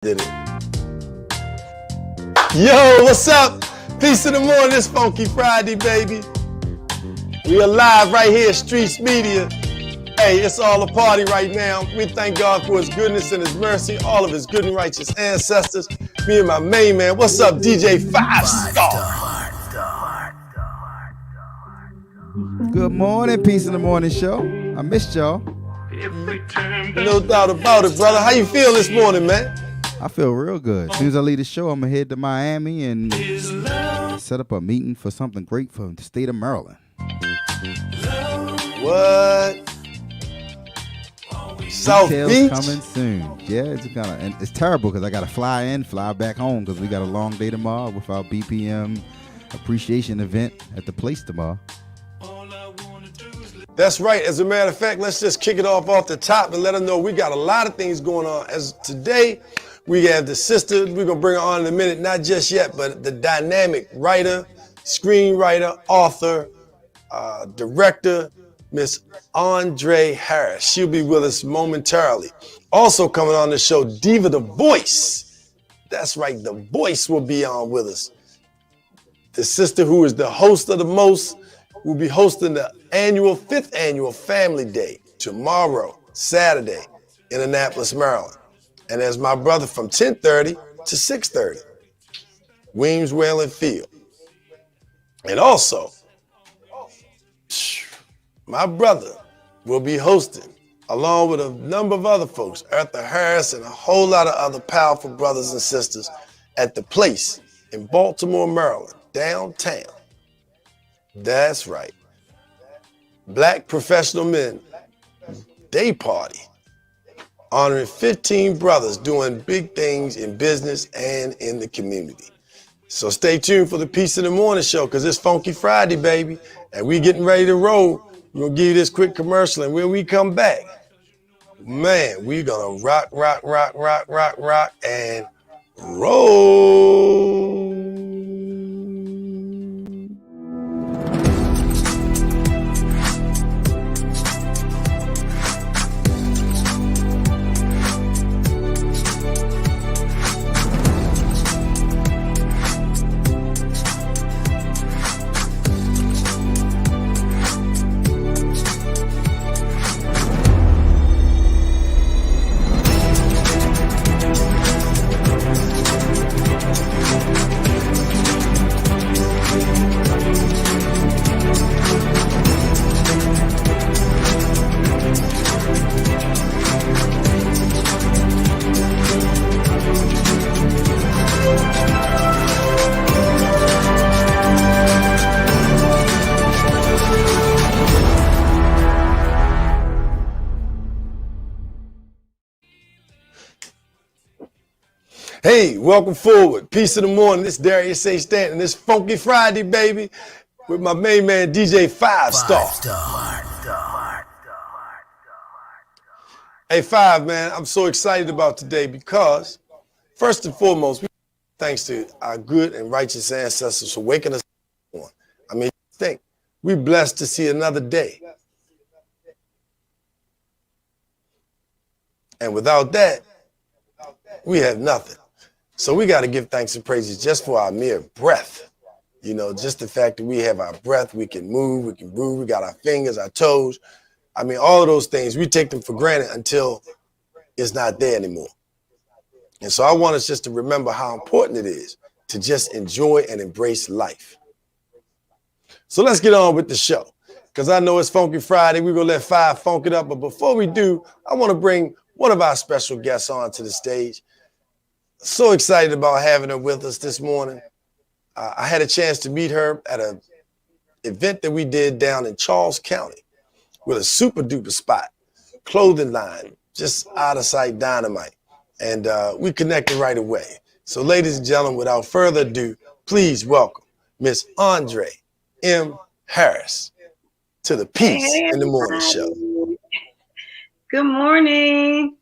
Did it. Yo, what's up? Peace in the morning. It's Funky Friday, baby. We are live right here, Streets Media. Hey, it's all a party right now. We thank God for his goodness and his mercy, all of his good and righteous ancestors. Me and my main man. What's up, DJ 5-Star? Good morning, Peace in the Morning show. I missed y'all. No doubt about it, brother. How you feel this morning, man? I feel real good. As soon as I leave the show, I'm going to head to Miami and set up a meeting for something great for the state of Maryland. What? South Details Beach? coming soon. Yeah, it's terrible because I got to fly in, fly back home because we got a long day tomorrow with our BPM appreciation event at the place tomorrow. That's right. As a matter of fact, let's just kick it off the top and let them know we got a lot of things going on. As today, we have the sister, we're going to bring her on in a minute, not just yet, but the dynamic writer, screenwriter, author, director, Miss Andree Harris. She'll be with us momentarily. Also coming on the show, Diva the Voice. That's right, the Voice will be on with us. The sister who is the host of the most will be hosting the 5th annual Family Day tomorrow, Saturday, in Annapolis, Maryland. And there's my brother from 10:30 to 6:30, Weems Whalen Field. And also, my brother will be hosting, along with a number of other folks, Eartha Harris and a whole lot of other powerful brothers and sisters at the place in Baltimore, Maryland, downtown. That's right. Black Professional Men Day Party, honoring 15 brothers doing big things in business and in the community. So stay tuned for the Peace in the Morning show because it's Funky Friday, baby. And we getting ready to roll. We're going to give you this quick commercial. And when we come back, man, we're going to rock, and roll. Hey, welcome forward. Peace in the morning. This Darius A. Stanton. This Funky Friday, baby, with my main man, DJ 5-Star. Hey, Five, man, I'm so excited about today because, first and foremost, thanks to our good and righteous ancestors for waking us up. I mean, think, we're blessed to see another day. And without that, we have nothing. So we got to give thanks and praises just for our mere breath. You know, just the fact that we have our breath, we can move, we can breathe, we got our fingers, our toes. I mean, all of those things, we take them for granted until it's not there anymore. And so I want us just to remember how important it is to just enjoy and embrace life. So let's get on with the show, because I know it's Funky Friday. We're going to let Five funk it up. But before we do, I want to bring one of our special guests on to the stage. So excited about having her with us this morning. I had a chance to meet her at an event that we did down in Charles County with a super duper spot, clothing line, just out of sight dynamite. And we connected right away. So ladies and gentlemen, without further ado, please welcome Miss Andree M. Harris to the Peace in the Morning show. Good morning.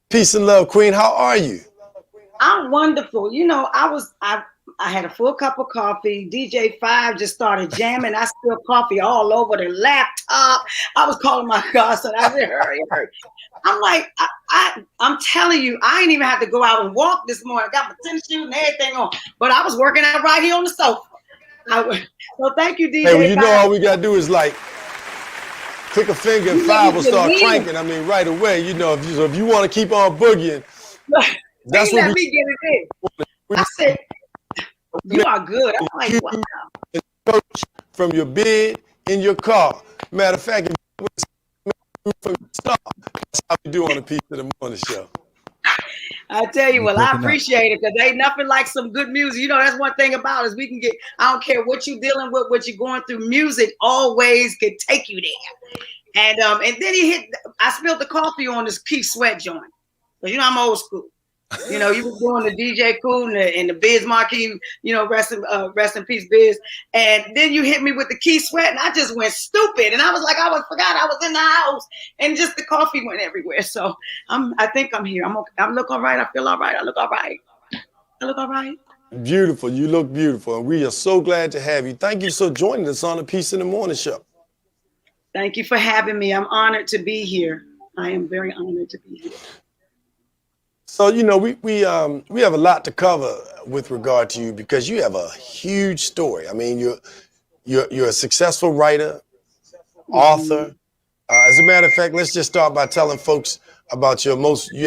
Peace and love, Queen. How are you? I'm wonderful. You know, I had a full cup of coffee. DJ 5 just started jamming. I spilled coffee all over the laptop. I was calling my godson. I said, hurry, hurry. I'm like, I'm telling you, I ain't even have to go out and walk this morning. I got my tennis shoes and everything on, but I was working out right here on the sofa. So thank you, DJ. Hey, well, you know, all we got to do is like click a finger and 5 will start cranking. I mean, right away, you know, if you want to keep on boogieing, that's what me get it in. I said, you are good. I'm like, wow. Coach from your bed in your car. Matter of fact, from your start, that's how we do on the Piece of the Morning Show. I tell you, well, I appreciate it because ain't nothing like some good music. You know, that's one thing about us. We can get, I don't care what you're dealing with, what you're going through, music always can take you there. And then I spilled the coffee on this Keith Sweat joint. Because, you know, I'm old school. You know, you were doing the DJ Cool and the Biz Marquee, you know, rest in peace, Biz. And then you hit me with the Keith Sweat, and I just went stupid. And I was like, forgot I was in the house, and just the coffee went everywhere. So I think I'm here. I look all right. I feel all right. I look all right. I look all right. Beautiful. You look beautiful, and we are so glad to have you. Thank you for joining us on the Piece in the Morning Show. Thank you for having me. I'm honored to be here. I am very honored to be here. So, you know, we have a lot to cover with regard to you because you have a huge story. I mean, you're a successful writer, author. As a matter of fact, let's just start by telling folks about you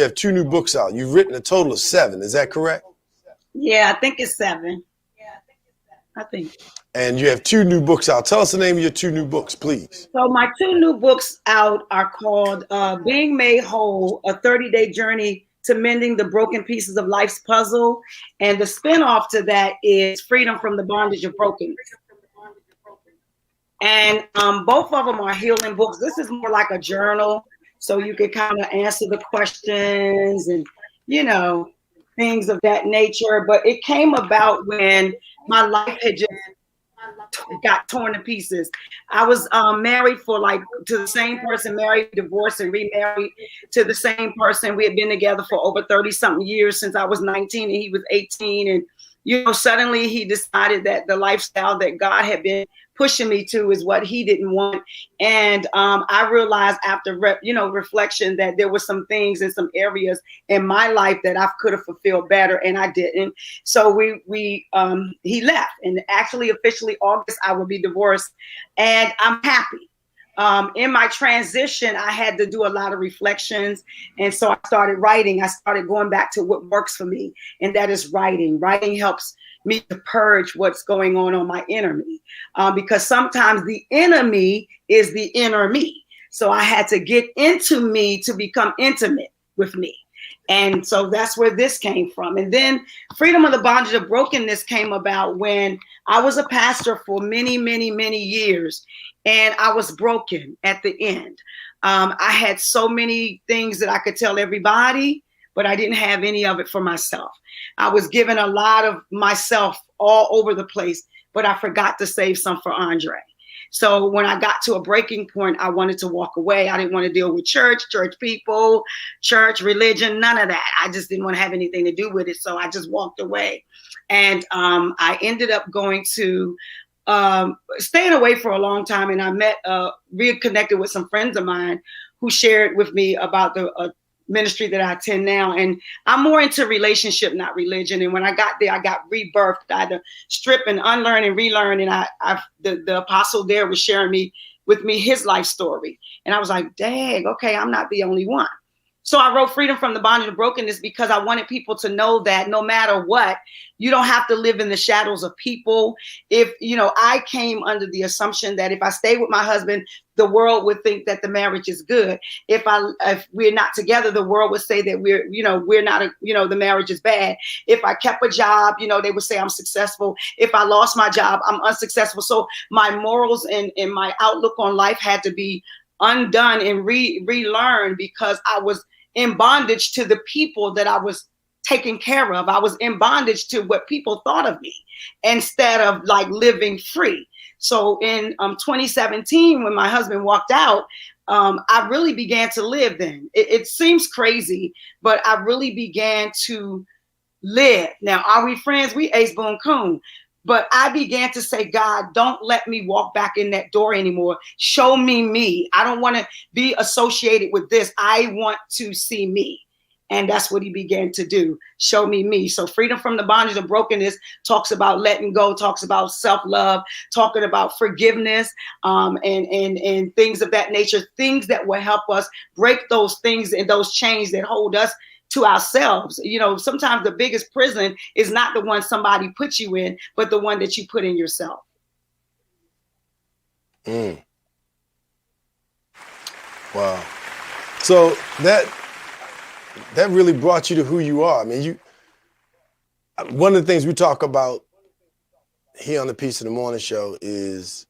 have 2 new books out. You've written a total of 7. Is that correct? Yeah, I think it's 7. I think. And you have 2 new books out. Tell us the name of your 2 new books, please. So my 2 new books out are called Being Made Whole, a 30-day journey to mending the broken pieces of life's puzzle. And the spinoff to that is Freedom from the Bondage of Brokenness. And both of them are healing books. This is more like a journal, so you can kind of answer the questions and, you know, things of that nature. But it came about when my life had just got torn to pieces. I was married to the same person, married, divorced, and remarried to the same person. We had been together for over 30-something years since I was 19 and he was 18. And, you know, suddenly he decided that the lifestyle that God had been pushing me to is what he didn't want. And I realized after reflection that there were some things in some areas in my life that I could have fulfilled better, and I didn't. So he left, and actually officially August I will be divorced, and I'm happy. In my transition, I had to do a lot of reflections. And so I started writing. I started going back to what works for me, and that is writing. Writing helps me to purge what's going on my inner me, because sometimes the enemy is the inner me. So I had to get into me to become intimate with me. And so that's where this came from. And then Freedom of the Bondage of Brokenness came about when I was a pastor for many, many, many years. And I was broken at the end. I had so many things that I could tell everybody, but I didn't have any of it for myself. I was given a lot of myself all over the place, but I forgot to save some for Andree. So when I got to a breaking point, I wanted to walk away. I didn't want to deal with church people, church, religion, none of that. I just didn't want to have anything to do with it. So I just walked away. And I ended up going to staying away for a long time. And I reconnected with some friends of mine who shared with me about the ministry that I attend now. And I'm more into relationship, not religion. And when I got there, I got rebirthed. I had to strip and unlearn and relearn. And the apostle there was sharing with me his life story. And I was like, dang, okay, I'm not the only one. So I wrote Freedom from the Bondage of Brokenness because I wanted people to know that no matter what, you don't have to live in the shadows of people. If, I came under the assumption that if I stay with my husband, the world would think that the marriage is good. If we're not together, the world would say that we're not, the marriage is bad. If I kept a job, they would say I'm successful. If I lost my job, I'm unsuccessful. So my morals and my outlook on life had to be undone and relearned because I was in bondage to the people that I was taking care of. I was in bondage to what people thought of me instead of living free. So in 2017, when my husband walked out, I really began to live then. It seems crazy, but I really began to live. Now, are we friends? We ace boon coon. But I began to say, God, don't let me walk back in that door anymore. Show me me. I don't want to be associated with this. I want to see me. And that's what he began to do. Show me me. So freedom from the bondage of brokenness talks about letting go, talks about self-love, talking about forgiveness, and things of that nature, things that will help us break those things and those chains that hold us to ourselves. You know, sometimes the biggest prison is not the one somebody puts you in, but the one that you put in yourself. Wow. So that really brought you to who you are. I mean, one of the things we talk about here on the Peace in the Morning show is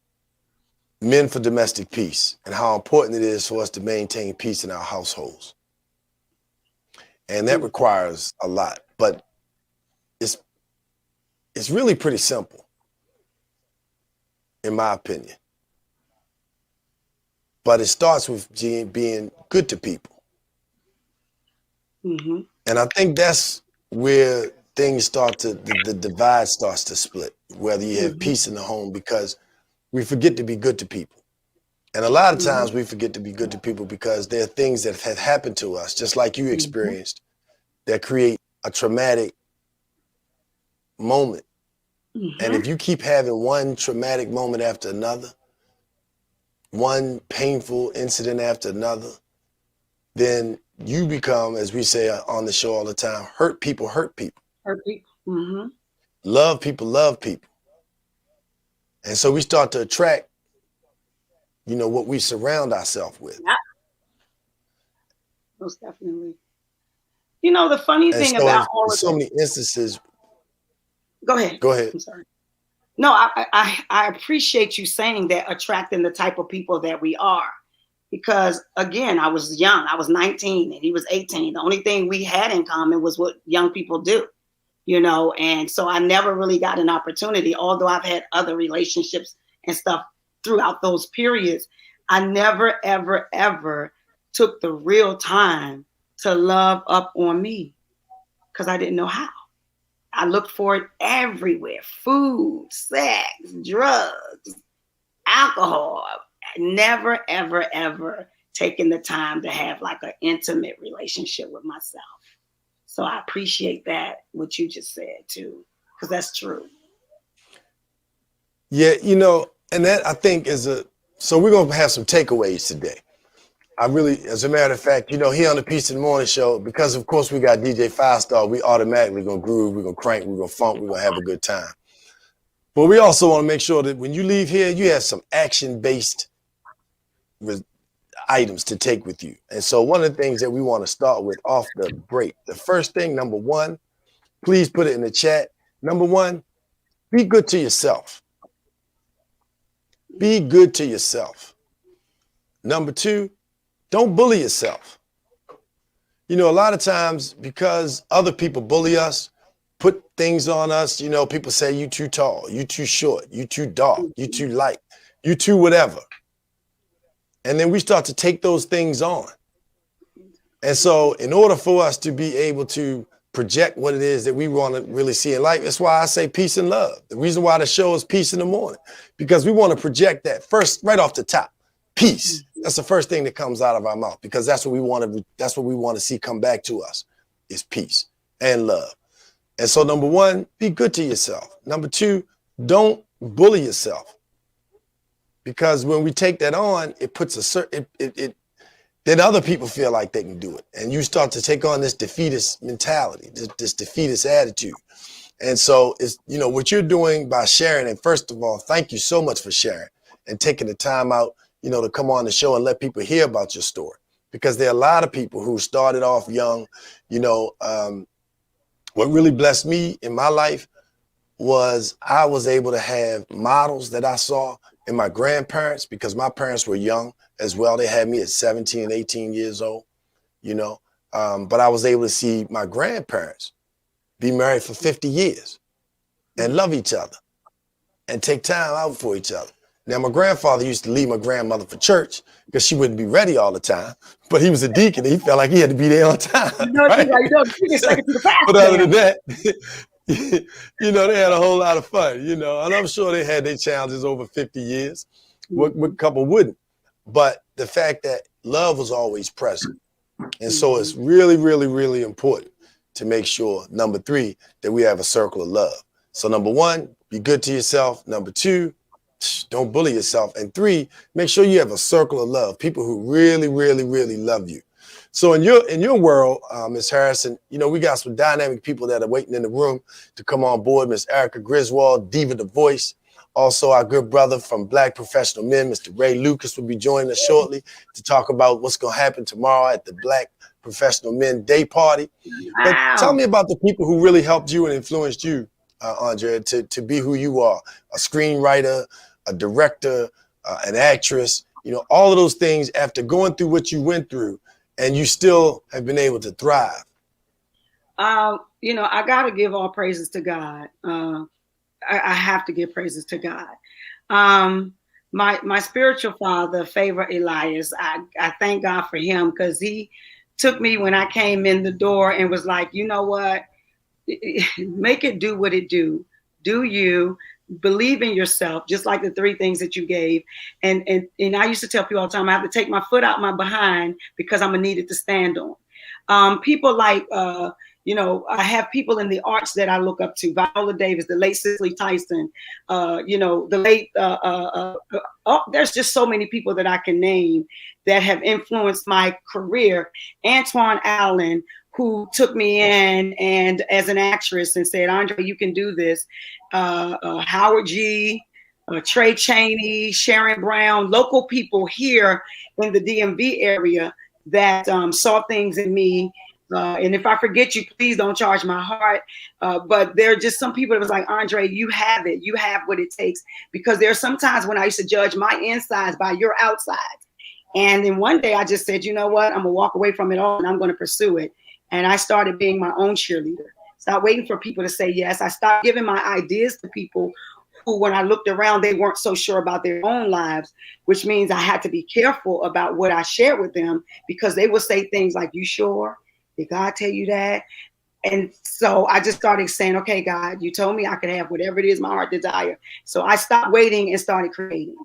men for domestic peace and how important it is for us to maintain peace in our households. And that requires a lot, but it's really pretty simple, in my opinion. But it starts with being good to people. Mm-hmm. And I think that's where things start to, the divide starts to split, whether you have peace in the home, because we forget to be good to people. And a lot of times we forget to be good to people because there are things that have happened to us, just like you experienced, that create a traumatic moment. And if you keep having one traumatic moment after another, one painful incident after another, then you become, as we say on the show all the time, hurt people hurt people. Hurt people. Love people love people. And so we start to attract, you know, what we surround ourselves with. Yeah. Most definitely. You know, the funny thing about all of so many instances. Go ahead. Go ahead. I'm sorry. No, I appreciate you saying that, attracting the type of people that we are. Because again, I was young. I was 19 and he was 18. The only thing we had in common was what young people do, you know? And so I never really got an opportunity, although I've had other relationships and stuff throughout those periods. I never, ever, ever took the real time to love up on me because I didn't know how. I looked for it everywhere: food, sex, drugs, alcohol. Never, ever, ever taken the time to have like an intimate relationship with myself. So I appreciate that, what you just said too, because that's true. Yeah, you know, and that I think so we're going to have some takeaways today. I really, as a matter of fact, you know, here on the Peace in the Morning show, because of course we got DJ 5-Star, we automatically going to groove, we're going to crank, we're going to funk, we're going to have a good time. But we also want to make sure that when you leave here, you have some action-based items to take with you. And so one of the things that we want to start with off the break, the first thing, number one, please put it in the chat. Number one, be good to yourself. Be good to yourself. Number two, don't bully yourself. You know, a lot of times because other people bully us, put things on us, you know, people say you too tall, you too short, you too dark, you too light, you too whatever. And then we start to take those things on. And so in order for us to be able to project what it is that we want to really see in life, that's why I say peace and love. The reason why the show is Peace in the Morning, because we want to project that first, right off the top. Peace. That's the first thing that comes out of our mouth, because that's what we want to see come back to us, is peace and love. And so number one, be good to yourself. Number two, don't bully yourself. Because when we take that on, it puts a certain, then other people feel like they can do it. And you start to take on this defeatist mentality, this defeatist attitude. And so it's, you know, what you're doing by sharing, and first of all, thank you so much for sharing and taking the time out, you know, to come on the show and let people hear about your story. Because there are a lot of people who started off young. You know, what really blessed me in my life was I was able to have models that I saw in my grandparents, because my parents were young as well. They had me at 17 and 18 years old, you know, but I was able to see my grandparents be married for 50 years and love each other and take time out for each other. Now, my grandfather used to leave my grandmother for church because she wouldn't be ready all the time. But he was a deacon and he felt like he had to be there on time. Right? You can take it to the But other than that, they had a whole lot of fun, and I'm sure they had their challenges over 50 years. What couple wouldn't? But the fact that love was always present. And so it's really, really, really important to make sure, number 3, that we have a circle of love. So number 1, be good to yourself. Number 2, don't bully yourself. And 3, make sure you have a circle of love, people who really, really, really love you. So in your world, Ms. Harrison, we got some dynamic people that are waiting in the room to come on board. Ms. Erica Griswold, Diva the Voice. Also, our good brother from Black Professional Men, Mr. Ray Lucas, will be joining us shortly to talk about what's going to happen tomorrow at the Black Professional Men Day Party. But tell me about the people who really helped you and influenced you, Andrea, to be who you are, a screenwriter, a director, an actress, all of those things after going through what you went through, and you still have been able to thrive. I got to give all praises to God. I have to give praises to God. My spiritual father, Favor Elias, I thank God for him because he took me when I came in the door and was like, you know what, make it do what it do. Do you believe in yourself, just like the 3 things that you gave. And I used to tell people all the time, I have to take my foot out my behind because I'm gonna need it to stand on. People like, I have people in the arts that I look up to. Viola Davis, the late Cicely Tyson, the late, there's just so many people that I can name that have influenced my career. Antoine Allen, who took me in and as an actress and said, Andree, you can do this. Howard G., Trey Chaney, Sharon Brown, local people here in the DMV area that saw things in me. And if I forget you, please don't charge my heart. But there are just some people that was like, Andree, you have it. You have what it takes. Because there are some times when I used to judge my insides by your outsides. And then one day I just said, you know what? I'm going to walk away from it all and I'm going to pursue it. And I started being my own cheerleader. Stop waiting for people to say yes. I stopped giving my ideas to people who, when I looked around, they weren't so sure about their own lives, which means I had to be careful about what I shared with them because they would say things like, you sure? Did God tell you that? And so I just started saying, okay, God, you told me I could have whatever it is my heart desire. So I stopped waiting and started creating.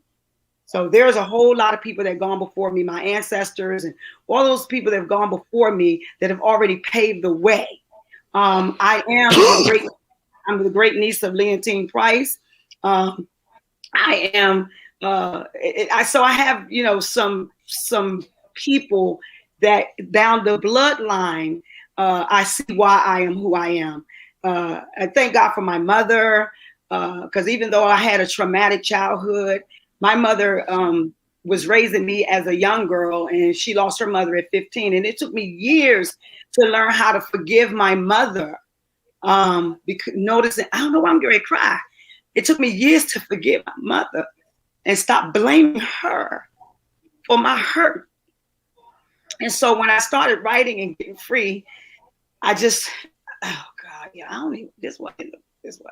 So there's a whole lot of people that have gone before me, my ancestors and all those people that have gone before me that have already paved the way. I'm the great niece of Leontine Price. I am, so I have, some people that down the bloodline, I see why I am who I am. I thank God for my mother, because even though I had a traumatic childhood, my mother was raising me as a young girl, and she lost her mother at 15. And it took me years to learn how to forgive my mother. Because noticing, I don't know why I'm going to cry. It took me years to forgive my mother and stop blaming her for my hurt. And so when I started writing and getting free, I just, oh God, yeah, I don't even, this wasn't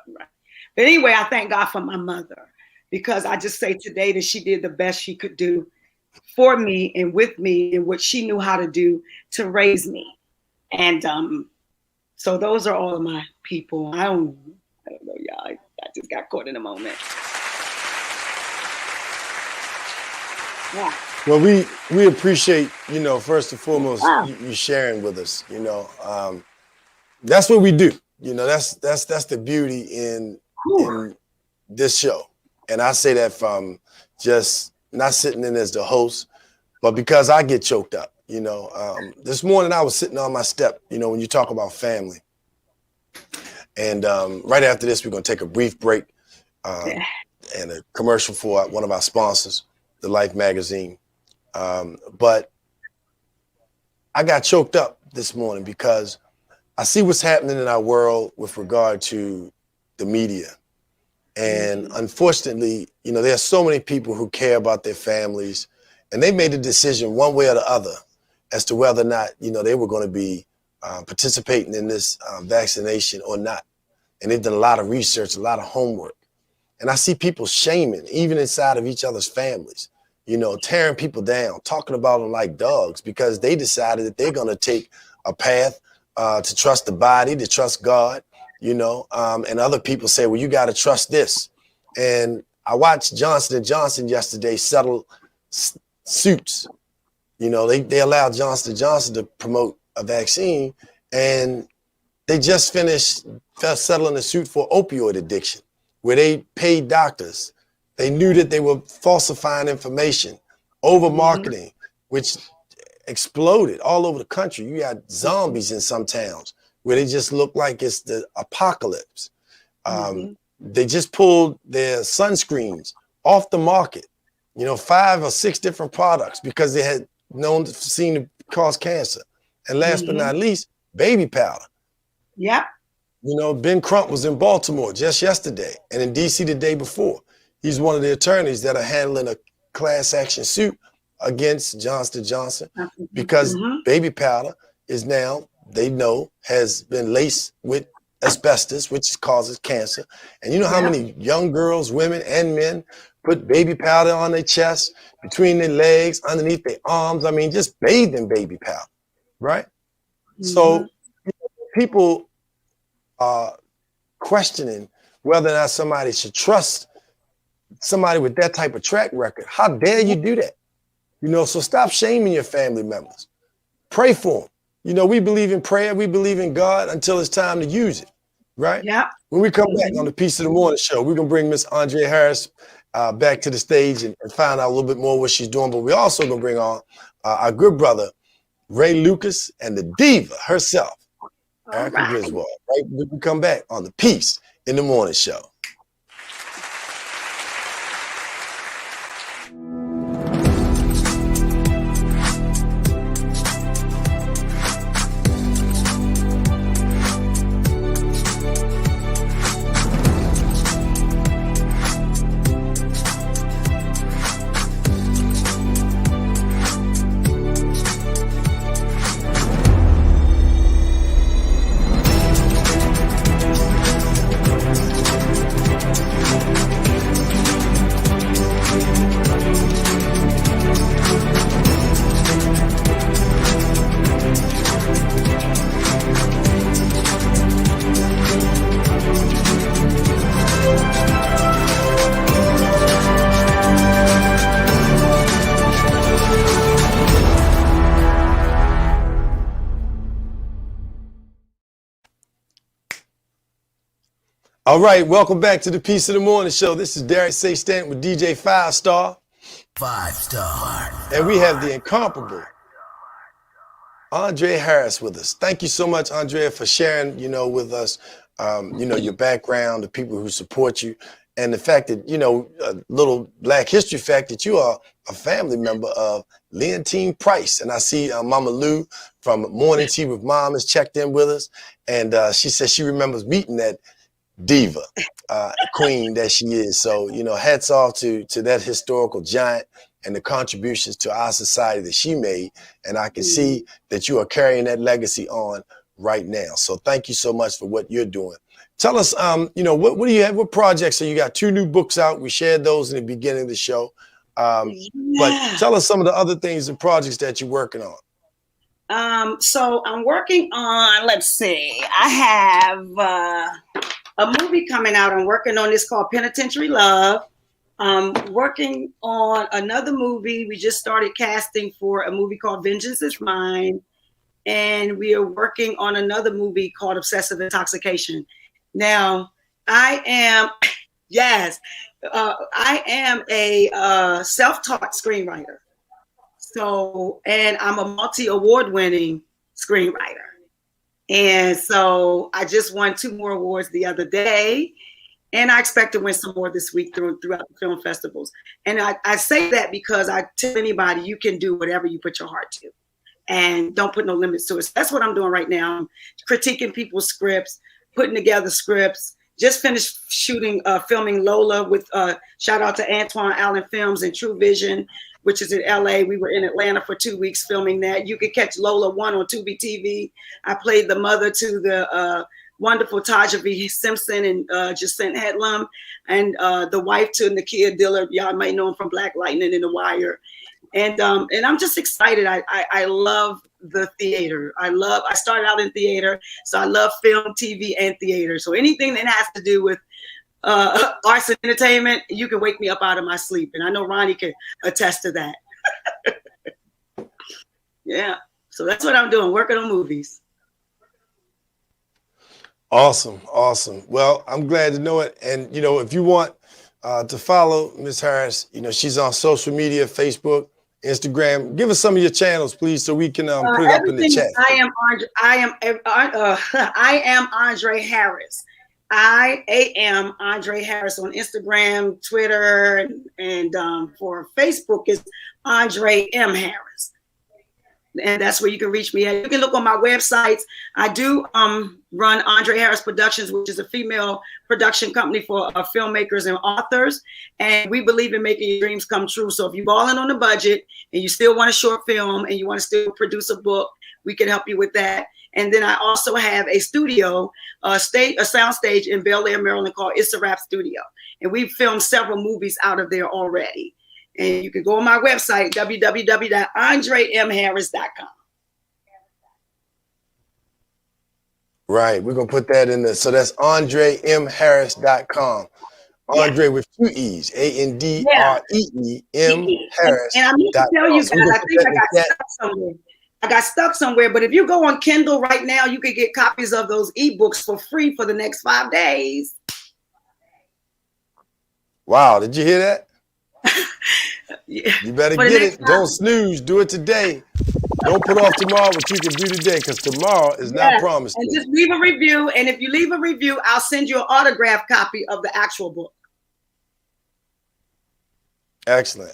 right. But anyway, I thank God for my mother, because I just say today that she did the best she could do for me and with me and what she knew how to do to raise me. And so those are all of my people. I don't know, y'all. I just got caught in a moment. Yeah. Well, we appreciate, first and foremost, you sharing with us. That's what we do. That's the beauty in this show. And I say that from just not sitting in as the host, but because I get choked up. This morning I was sitting on my step, when you talk about family. And right after this, we're going to take a brief break and a commercial for one of our sponsors, the Life magazine. But I got choked up this morning because I see what's happening in our world with regard to the media. And unfortunately, there are so many people who care about their families, and they made a decision one way or the other as to whether or not, they were going to be participating in this vaccination or not. And they've done a lot of research, a lot of homework. And I see people shaming, even inside of each other's families, you know, tearing people down, talking about them like dogs because they decided that they're going to take a path to trust the body, to trust God, you know, and other people say, well, you got to trust this. And I watched Johnson & Johnson yesterday settle suits. You know, they allowed Johnson & Johnson to promote a vaccine, and they just finished settling a suit for opioid addiction, where they paid doctors. They knew that they were falsifying information, over marketing, which exploded all over the country. You got zombies in some towns where they just look like it's the apocalypse. They just pulled their sunscreens off the market, you know, 5 or 6 different products because they had seen to cause cancer. And last but not least, baby powder. Yeah. You know, Ben Crump was in Baltimore just yesterday and in DC the day before. He's one of the attorneys that are handling a class action suit against Johnson & Johnson because baby powder is now, they know, has been laced with asbestos, which causes cancer. And you know how many young girls, women, and men put baby powder on their chest, between their legs, underneath their arms. I mean, just bathe in baby powder, right? So people are questioning whether or not somebody should trust somebody with that type of track record. How dare you do that? You know, so stop shaming your family members. Pray for them. You know, we believe in prayer. We believe in God until it's time to use it, right? Yeah. When we come back on the Piece of the Morning show, we're going to bring Miss Andree Harris back to the stage and find out a little bit more what she's doing. But we're also going to bring on our good brother, Ray Lucas, and the diva herself, Erica Griswold. Right? We can come back on the Piece in the Morning show. All right, welcome back to the Piece of the Morning show. This is Darius A. Stanton with DJ 5 Star. 5 Star. And we have the incomparable Andree Harris with us. Thank you so much, Andrea, for sharing, you know, with us, you know, your background, the people who support you, and the fact that, you know, a little Black history fact that you are a family member of Leontine Price. And I see Mama Lou from Morning Tea with Mom has checked in with us. And she said she remembers meeting that diva, queen that she is. So, you know, hats off to that historical giant and the contributions to our society that she made. And I can see that you are carrying that legacy on right now. So thank you so much for what you're doing. Tell us, you know, what do you have? What projects? So you got 2 new books out. We shared those in the beginning of the show. But tell us some of the other things and projects that you're working on. So I'm working on, let's see, I have a movie coming out. I'm working on this called Penitentiary Love. I'm working on another movie. We just started casting for a movie called Vengeance is Mine. And we are working on another movie called Obsessive Intoxication. Now, I am a self-taught screenwriter. So, and I'm a multi-award winning screenwriter. And so I just won 2 more awards the other day, and I expect to win some more this week throughout the film festivals. And I say that because I tell anybody you can do whatever you put your heart to, and don't put no limits to it. So that's what I'm doing right now. I'm critiquing people's scripts, putting together scripts. Just finished filming Lola with shout out to Antoine Allen Films and True Vision, which is in LA. We were in Atlanta for 2 weeks filming that. You could catch Lola 1 on Tubi TV. I played the mother to the wonderful Taja V. Simpson and Jacint Hedlum, and the wife to Nakia Dillard. Y'all might know him from Black Lightning and The Wire. And I'm just excited. I love the theater. I started out in theater, so I love film, TV, and theater. So anything that has to do with arts and entertainment, you can wake me up out of my sleep. And I know Ronnie can attest to that. Yeah. So that's what I'm doing, working on movies. Awesome. Well, I'm glad to know it. And, if you want to follow Ms. Harris, she's on social media, Facebook, Instagram. Give us some of your channels, please, so we can put it up in the chat. I am Andree Harris. I am Andree Harris on Instagram, Twitter, and for Facebook is Andree M. Harris. And that's where you can reach me at. You can look on my websites. I do run Andree Harris Productions, which is a female production company for filmmakers and authors. And we believe in making your dreams come true. So if you're balling on a budget and you still want a short film and you want to still produce a book, we can help you with that. And then I also have a studio, a sound stage in Bel Air, Maryland called It's a Rap Studio. And we've filmed several movies out of there already. And you can go on my website, www.andreemharris.com. Right. We're going to put that in there. So that's andreemharris.com. Andree with 2 E's, ANDREEM Harris. And I need to tell you guys, I think I got stuck somewhere. I got stuck somewhere, but if you go on Kindle right now, you can get copies of those ebooks for free for the next 5 days. Wow. Did you hear that? Yeah. You better get it. Don't snooze. Do it today. Don't put off tomorrow what you can do today, because tomorrow is not promised. And just leave a review. And if you leave a review, I'll send you an autographed copy of the actual book. Excellent.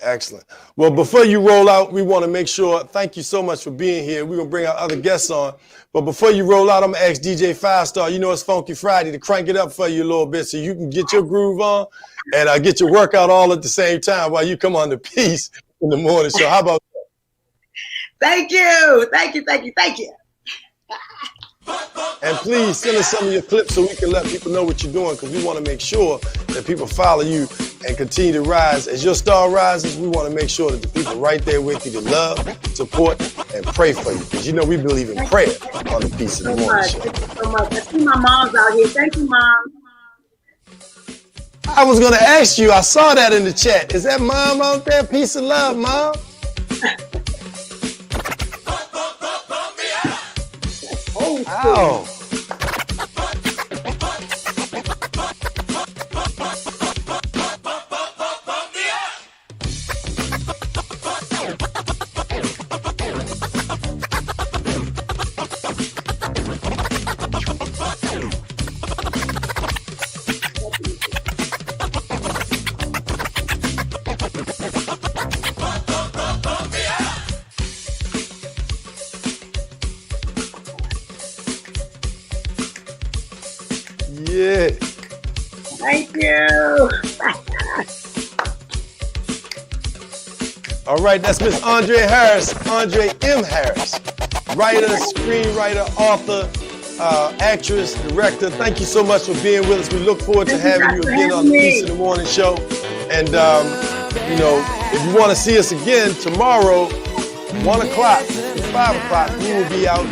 Well, before you roll out, we want to make sure, thank you so much for being here. We're going to bring our other guests on. But before you roll out, I'm going to ask DJ 5-Star, it's Funky Friday, to crank it up for you a little bit so you can get your groove on and get your workout all at the same time while you come on the Peace in the Morning Show. How about that? Thank you. And please send us some of your clips so we can let people know what you're doing, because we want to make sure that people follow you and continue to rise. As your star rises, we want to make sure that the people right there with you to love, support, and pray for you, because we believe in prayer on the Peace in the Morning Show. Thank you so much. I see my mom's out here. Thank you, Mom. I was going to ask you, I saw that in the chat. Is that Mom out there? Peace and love, Mom. Ow. Yeah. Thank you. All right, that's Miss Andree Harris, Andree M. Harris, writer, screenwriter, author, actress, director. Thank you so much for being with us. We look forward to having you again on the Peace in the Morning Show. And, if you want to see us again tomorrow, 1 o'clock to 5 o'clock, we will be out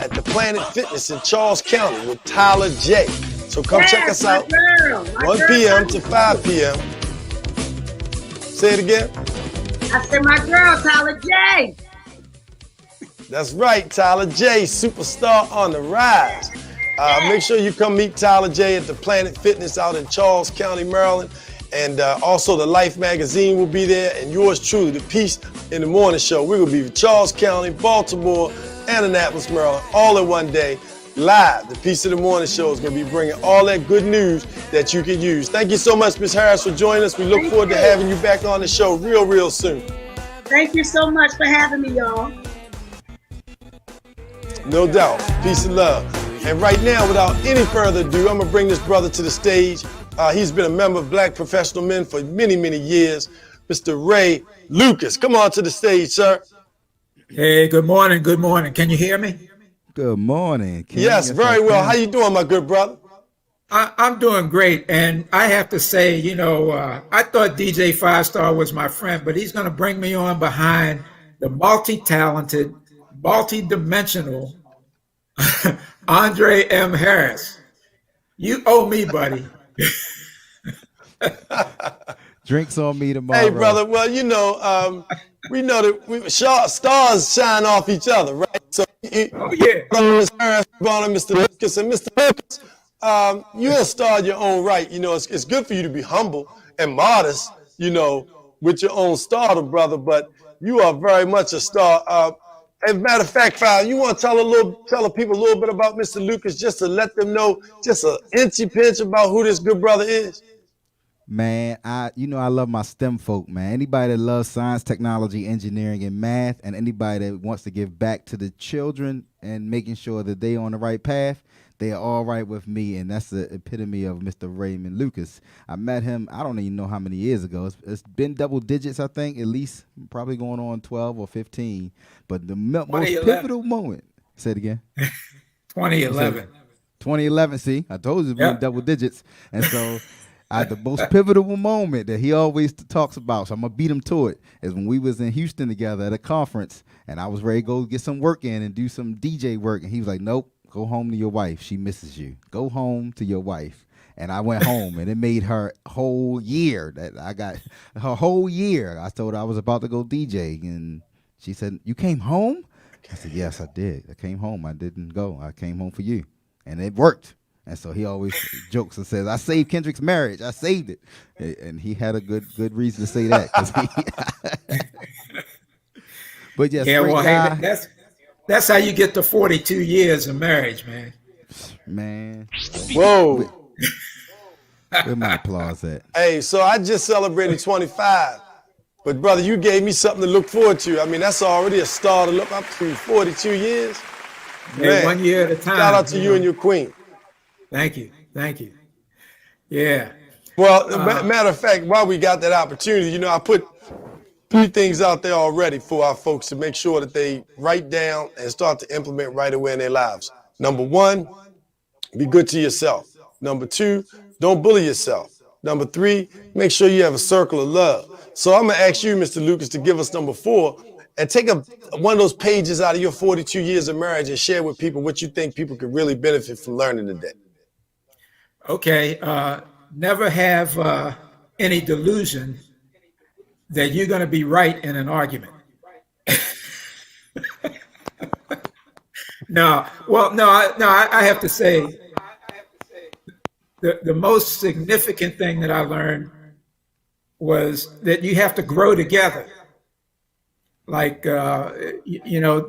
at the Planet Fitness in Charles County with Tyler J. So come check us out, 1 p.m. to 5 p.m. Say it again. I said my girl, Tyler J. That's right, Tyler J, superstar on the rise. Make sure you come meet Tyler J at the Planet Fitness out in Charles County, Maryland. And also the Life magazine will be there. And yours truly, the Peace in the Morning Show. We're going to be in Charles County, Baltimore, and Annapolis, Maryland, all in one day. Live, the Peace of the Morning Show is going to be bringing all that good news that you can use. Thank you so much, Ms. Harris, for joining us. We look forward to having you back on the show real soon. Thank you so much for having me, y'all. No doubt. Peace and love. And right now, without any further ado, I'm going to bring this brother to the stage. He's been a member of Black Professional Men for many years. Mr. Ray Lucas. Come on to the stage, sir. Hey, good morning. Can you hear me? Good morning, King. Yes, very well. How you doing, my good brother? I'm doing great, and I have to say, I thought DJ Five Star was my friend, but he's going to bring me on behind the multi-talented, multi-dimensional Andree M. Harris. You owe me, buddy. Drinks on me tomorrow. Hey, brother. Well, we know that stars shine off each other, right? So, Oh, yeah. Mr. Harris, Mr. Lucas, and Mr. Lucas, you're a star in your own right. It's good for you to be humble and modest, with your own stardom, brother. But you are very much a star. As a matter of fact, File, you want to tell the people a little bit about Mr. Lucas, just to let them know just an inchy pinch about who this good brother is? Man, I love my STEM folk, man. Anybody that loves science, technology, engineering, and math, and anybody that wants to give back to the children and making sure that they on the right path, they are all right with me, and that's the epitome of Mr. Raymond Lucas. I met him, I don't even know how many years ago. It's been double digits, I think, at least probably going on 12 or 15. But the most pivotal moment, say it again. 2011. 2011, see, I told you it's been double digits. And so the most pivotal moment that he always talks about, so I'm going to beat him to it, is when we was in Houston together at a conference, and I was ready to go get some work in and do some DJ work, and he was like, nope. Go home to your wife. She misses you. Go home to your wife. And I went home, and it made her whole year that I got her whole year. I told her I was about to go DJ, and she said, "You came home?" I said, "Yes, I did. I came home. I didn't go. I came home for you." And it worked. And so he always jokes and says, "I saved Kendrick's marriage. I saved it." And he had a good reason to say that. But yes, yeah, well, hey, that's how you get to 42 years of marriage, man. Man. Whoa. Where my applause at? Hey, so I just celebrated 25. But, brother, you gave me something to look forward to. I mean, that's already a start to look up to. 42 years. Man, 1 year at a time. Shout out to you and your queen. Thank you. Thank you. Yeah. Well, matter of fact, while we got that opportunity, I put 3 things out there already for our folks to make sure that they write down and start to implement right away in their lives. Number 1, be good to yourself. Number 2, don't bully yourself. Number 3, make sure you have a circle of love. So I'm going to ask you, Mr. Lucas, to give us number 4 and take one of those pages out of your 42 years of marriage and share with people what you think people could really benefit from learning today. Okay. Never have any delusion that you're going to be right in an argument. I have to say the most significant thing that I learned was that you have to grow together. Like,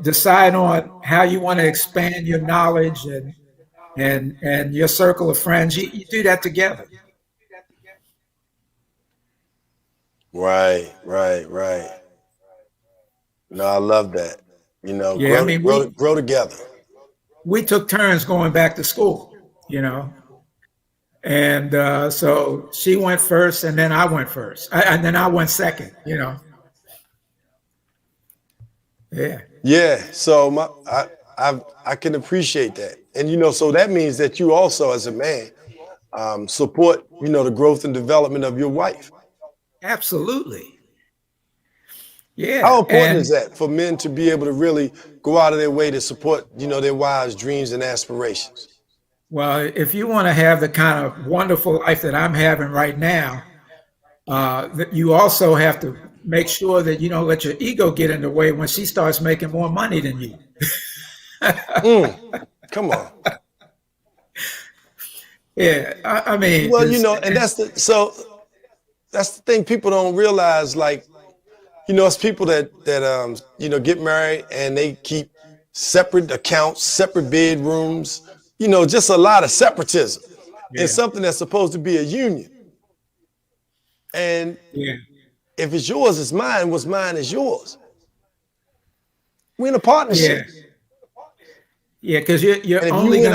decide on how you want to expand your knowledge and your circle of friends. You do that together. Right. No, I love that. Grow together. We took turns going back to school, and so she went first, and then I went first, and then I went second, Yeah. Yeah. So I can appreciate that, and so that means that you also, as a man, support the growth and development of your wife. Absolutely. Yeah. How important is that for men to be able to really go out of their way to support, their wives' dreams and aspirations? Well, if you want to have the kind of wonderful life that I'm having right now, that you also have to make sure that you don't let your ego get in the way when she starts making more money than you. Come on. Yeah. I mean. Well, and that's the thing people don't realize, like, it's people that get married and they keep separate accounts, separate bedrooms, just a lot of separatism. Yeah. It's something that's supposed to be a union. And if it's yours, it's mine. What's mine is yours. We're in a partnership. Yeah, because you're only going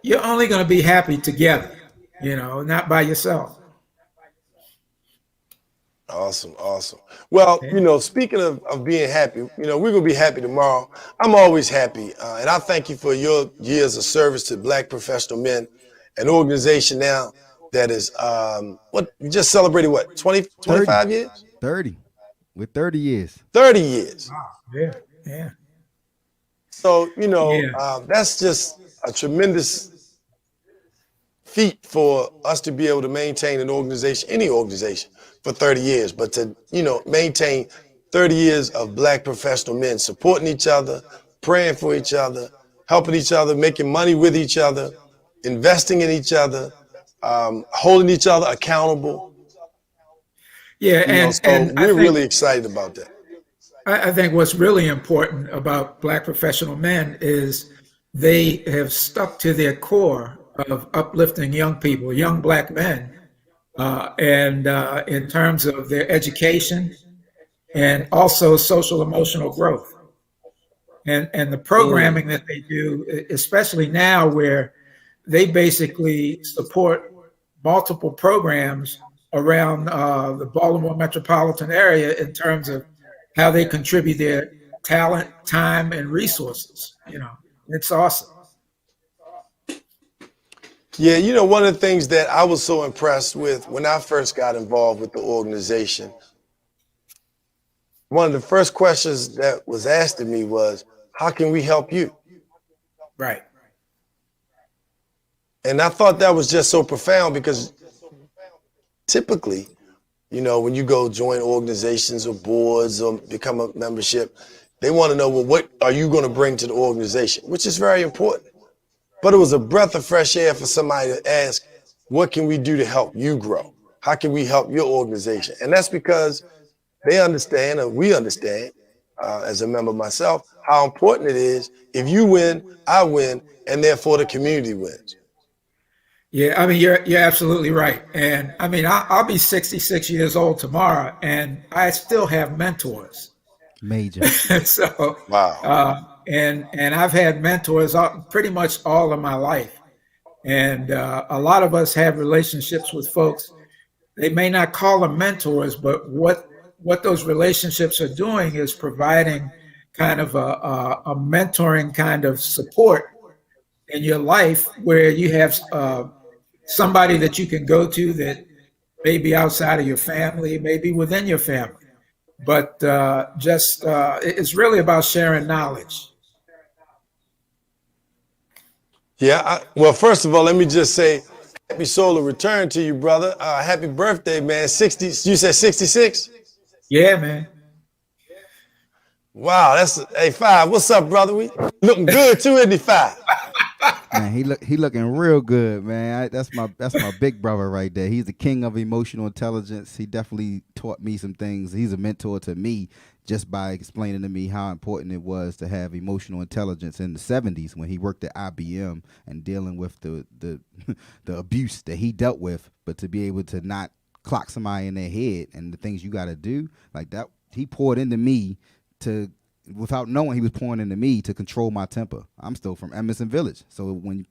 to be happy together, not by yourself. Awesome, awesome. Well, speaking of being happy, we're gonna be happy tomorrow. I'm always happy, and I thank you for your years of service to Black professional men, an organization now that is what you just celebrated, what, 20, 25 years? 30. With 30 years. 30 years. Wow. Yeah. Yeah. So, Yeah. that's just a tremendous feat for us to be able to maintain an organization, any organization, for 30 years. But to, maintain 30 years of Black professional men supporting each other, praying for each other, helping each other, making money with each other, investing in each other, holding each other accountable. Yeah, and we're really excited about that. I think what's really important about Black professional men is they have stuck to their core of uplifting young people, young Black men, and in terms of their education and also social emotional growth. And the programming that they do, especially now where they basically support multiple programs around the Baltimore metropolitan area in terms of how they contribute their talent, time, and resources. It's awesome. Yeah, one of the things that I was so impressed with when I first got involved with the organization, one of the first questions that was asked of me was, how can we help you? Right. And I thought that was just so profound because typically, when you go join organizations or boards or become a membership, they want to know, well, what are you going to bring to the organization, which is very important. But it was a breath of fresh air for somebody to ask, what can we do to help you grow? How can we help your organization? And that's because they understand, and we understand, as a member myself, how important it is. If you win, I win, and therefore the community wins. Yeah, I mean, you're absolutely right. And I mean, I'll be 66 years old tomorrow, and I still have mentors. Major. So, wow. And I've had mentors pretty much all of my life. And a lot of us have relationships with folks. They may not call them mentors, but what those relationships are doing is providing kind of a mentoring kind of support in your life where you have somebody that you can go to that may be outside of your family, maybe within your family. But it's really about sharing knowledge. Yeah, well, first of all, let me just say, happy solar return to you, brother. Happy birthday, man. 60, you said 66? Yeah, man. Wow, that's, hey, Five, what's up, brother? We looking good too, isn't he, Five? Man, he looking real good, man. That's my big brother right there. He's the king of emotional intelligence. He definitely taught me some things. He's a mentor to me just by explaining to me how important it was to have emotional intelligence in the 70s when he worked at IBM and dealing with the abuse that he dealt with, but to be able to not clock somebody in their head and the things you got to do like that. He poured into me to, without knowing he was pouring into me, to control my temper. I'm still from Emerson Village. So when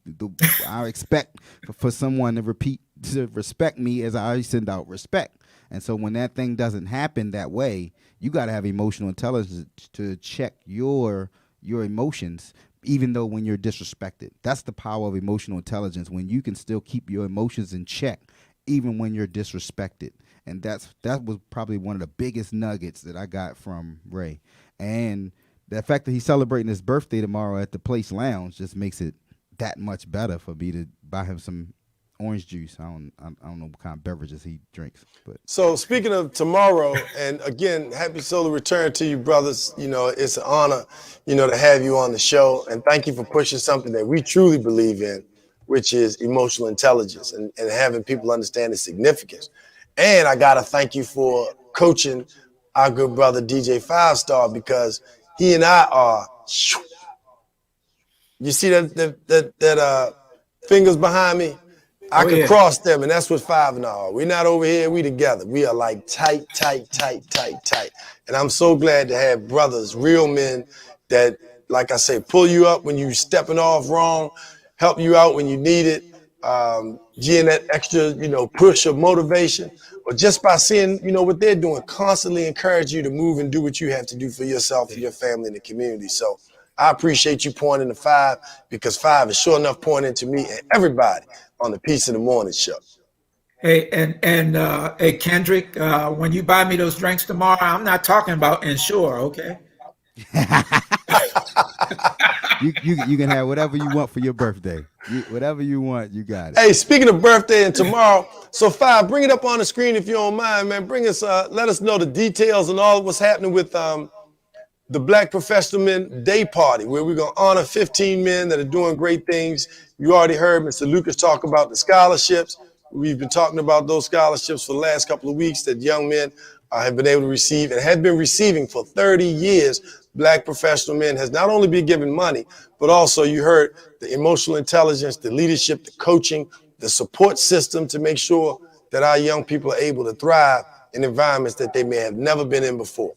I expect for someone to respect me as I send out respect. And so when that thing doesn't happen that way, you got to have emotional intelligence to check your emotions, even though when you're disrespected. That's the power of emotional intelligence, when you can still keep your emotions in check, even when you're disrespected. And that was probably one of the biggest nuggets that I got from Ray. And the fact that he's celebrating his birthday tomorrow at the Place Lounge just makes it that much better for me to buy him some orange juice. I don't know what kind of beverages he drinks. But so speaking of tomorrow, and again, happy solar return to you, brothers. It's an honor, to have you on the show, and thank you for pushing something that we truly believe in, which is emotional intelligence and having people understand its significance. And I gotta thank you for coaching our good brother DJ 5-Star, because he and I are. You see that fingers behind me? I can cross them, and that's what 5 and I are. We're not over here, we together. We are like tight. And I'm so glad to have brothers, real men that, like I say, pull you up when you're stepping off wrong, help you out when you need it, getting that extra, push of motivation, or just by seeing, what they're doing, constantly encourage you to move and do what you have to do for yourself, for your family, and the community. So I appreciate you pointing to 5, because 5 is sure enough pointing to me and everybody on the Peace in the Morning show. Hey, hey, Kendrick, when you buy me those drinks tomorrow, I'm not talking about Ensure, okay? You can have whatever you want for your birthday. Whatever you want, you got it. Hey, speaking of birthday and tomorrow, so 5, bring it up on the screen if you don't mind, man. Bring us, let us know the details and all of what's happening with the Black Professional Men Day Party, where we're going to honor 15 men that are doing great things. You already heard Mr. Lucas talk about the scholarships. We've been talking about those scholarships for the last couple of weeks that young men have been able to receive and have been receiving for 30 years. Black Professional Men has not only been given money, but also you heard the emotional intelligence, the leadership, the coaching, the support system to make sure that our young people are able to thrive in environments that they may have never been in before.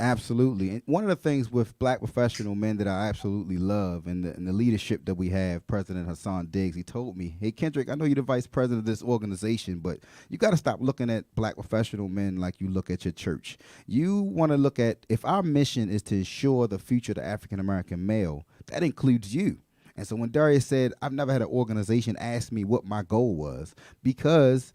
Absolutely. And one of the things with Black Professional Men that I absolutely love and the leadership that we have, President Hassan Diggs, he told me, hey, Kendrick, I know you're the vice president of this organization, but you got to stop looking at Black Professional Men like you look at your church. You want to look at, if our mission is to ensure the future of the African-American male, that includes you. And so when Darius said, I've never had an organization ask me what my goal was, because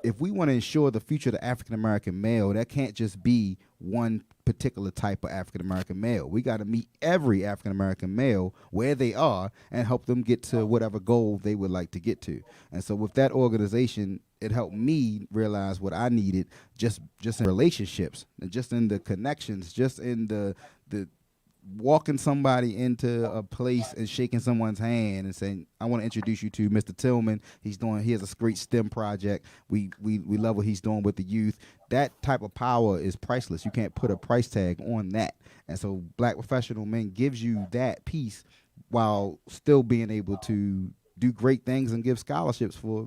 if we want to ensure the future of the African-American male, that can't just be one particular type of African-American male. We got to meet every African-American male where they are and help them get to whatever goal they would like to get to. And so with that organization, it helped me realize what I needed just in relationships, and just in the connections, just in the walking somebody into a place and shaking someone's hand and saying, I want to introduce you to Mr. Tillman. He has a great STEM project. We love what he's doing with the youth. That type of power is priceless. You can't put a price tag on that. And so Black Professional Men gives you that piece while still being able to do great things and give scholarships for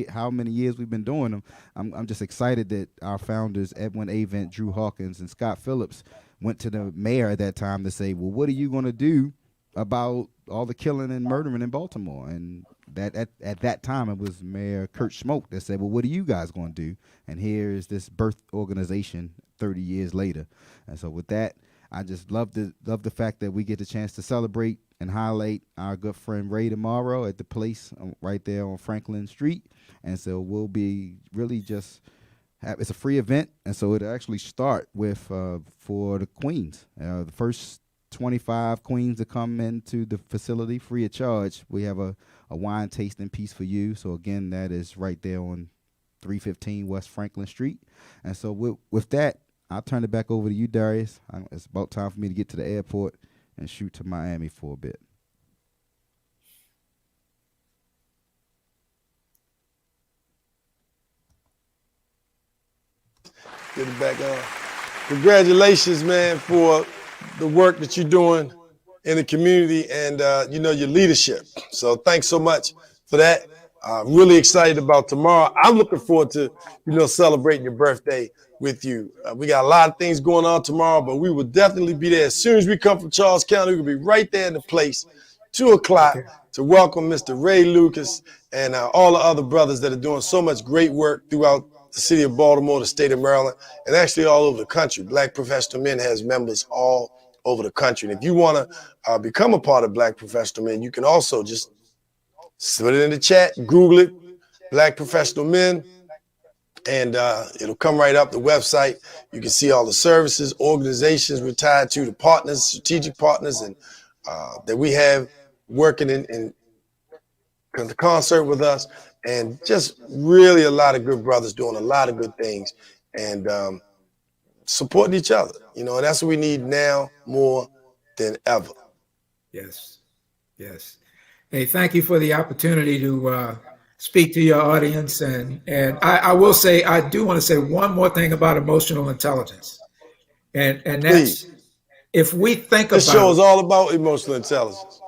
how many years we've been doing them. I'm just excited that our founders, Edwin Avent, Drew Hawkins, and Scott Phillips, went to the mayor at that time to say, well, what are you going to do about all the killing and murdering in Baltimore? And that at that time, it was Mayor Kurt Schmoke that said, well, what are you guys going to do? And here is this birth organization 30 years later. And so with that, I just love the fact that we get the chance to celebrate and highlight our good friend Ray tomorrow at the place right there on Franklin Street. And so we'll be really just... it's a free event, and so it'll actually start with for the queens. The first 25 queens to come into the facility free of charge. We have a wine tasting piece for you. So again, that is right there on 315 West Franklin Street. And so with that, I'll turn it back over to you, Darius. It's about time for me to get to the airport and shoot to Miami for a bit. Get it back on. Congratulations, man, for the work that you're doing in the community and, your leadership. So thanks so much for that. Really excited about tomorrow. I'm looking forward to, celebrating your birthday with you. We got a lot of things going on tomorrow, but we will definitely be there. As soon as we come from Charles County, we'll be right there in the place, 2 o'clock, to welcome Mr. Ray Lucas and all the other brothers that are doing so much great work throughout the city of Baltimore, the state of Maryland, and actually all over the country. Black Professional Men has members all over the country. And if you want to become a part of Black Professional Men, you can also just put it in the chat, Google it, Black Professional Men, and it'll come right up the website. You can see all the services, organizations we're tied to, the partners, strategic partners, and that we have working in concert with us. And just really a lot of good brothers doing a lot of good things and supporting each other. And that's what we need now more than ever. Yes. Yes. Hey, thank you for the opportunity to speak to your audience. And I will say, I do want to say one more thing about emotional intelligence. And that's, Please. If we think about... This show is all about emotional intelligence.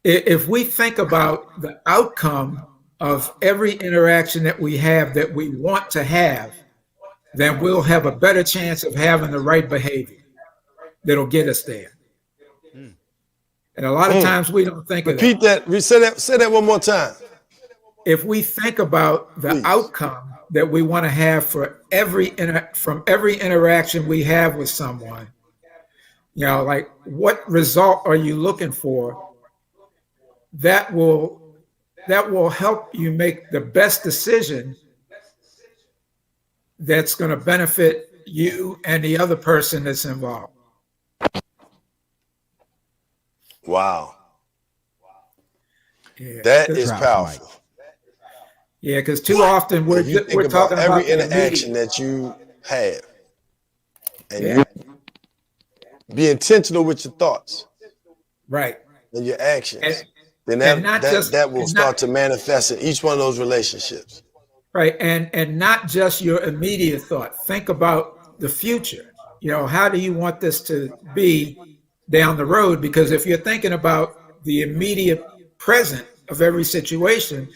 If we think about the outcome of every interaction that we have that we want to have, then we'll have a better chance of having the right behavior that'll get us there. And a lot of times we don't think of that. Repeat that. Say that one more time. If we think about the outcome that we want to have for from every interaction we have with someone, like what result are you looking for? That will help you make the best decision that's going to benefit you and the other person that's involved. Wow. Yeah, that is powerful. Yeah, because too often we're talking about every interaction that you have, and you be intentional with your thoughts, right, and your actions. Then that will start to manifest in each one of those relationships. Right, and not just your immediate thought. Think about the future. How do you want this to be down the road? Because if you're thinking about the immediate present of every situation,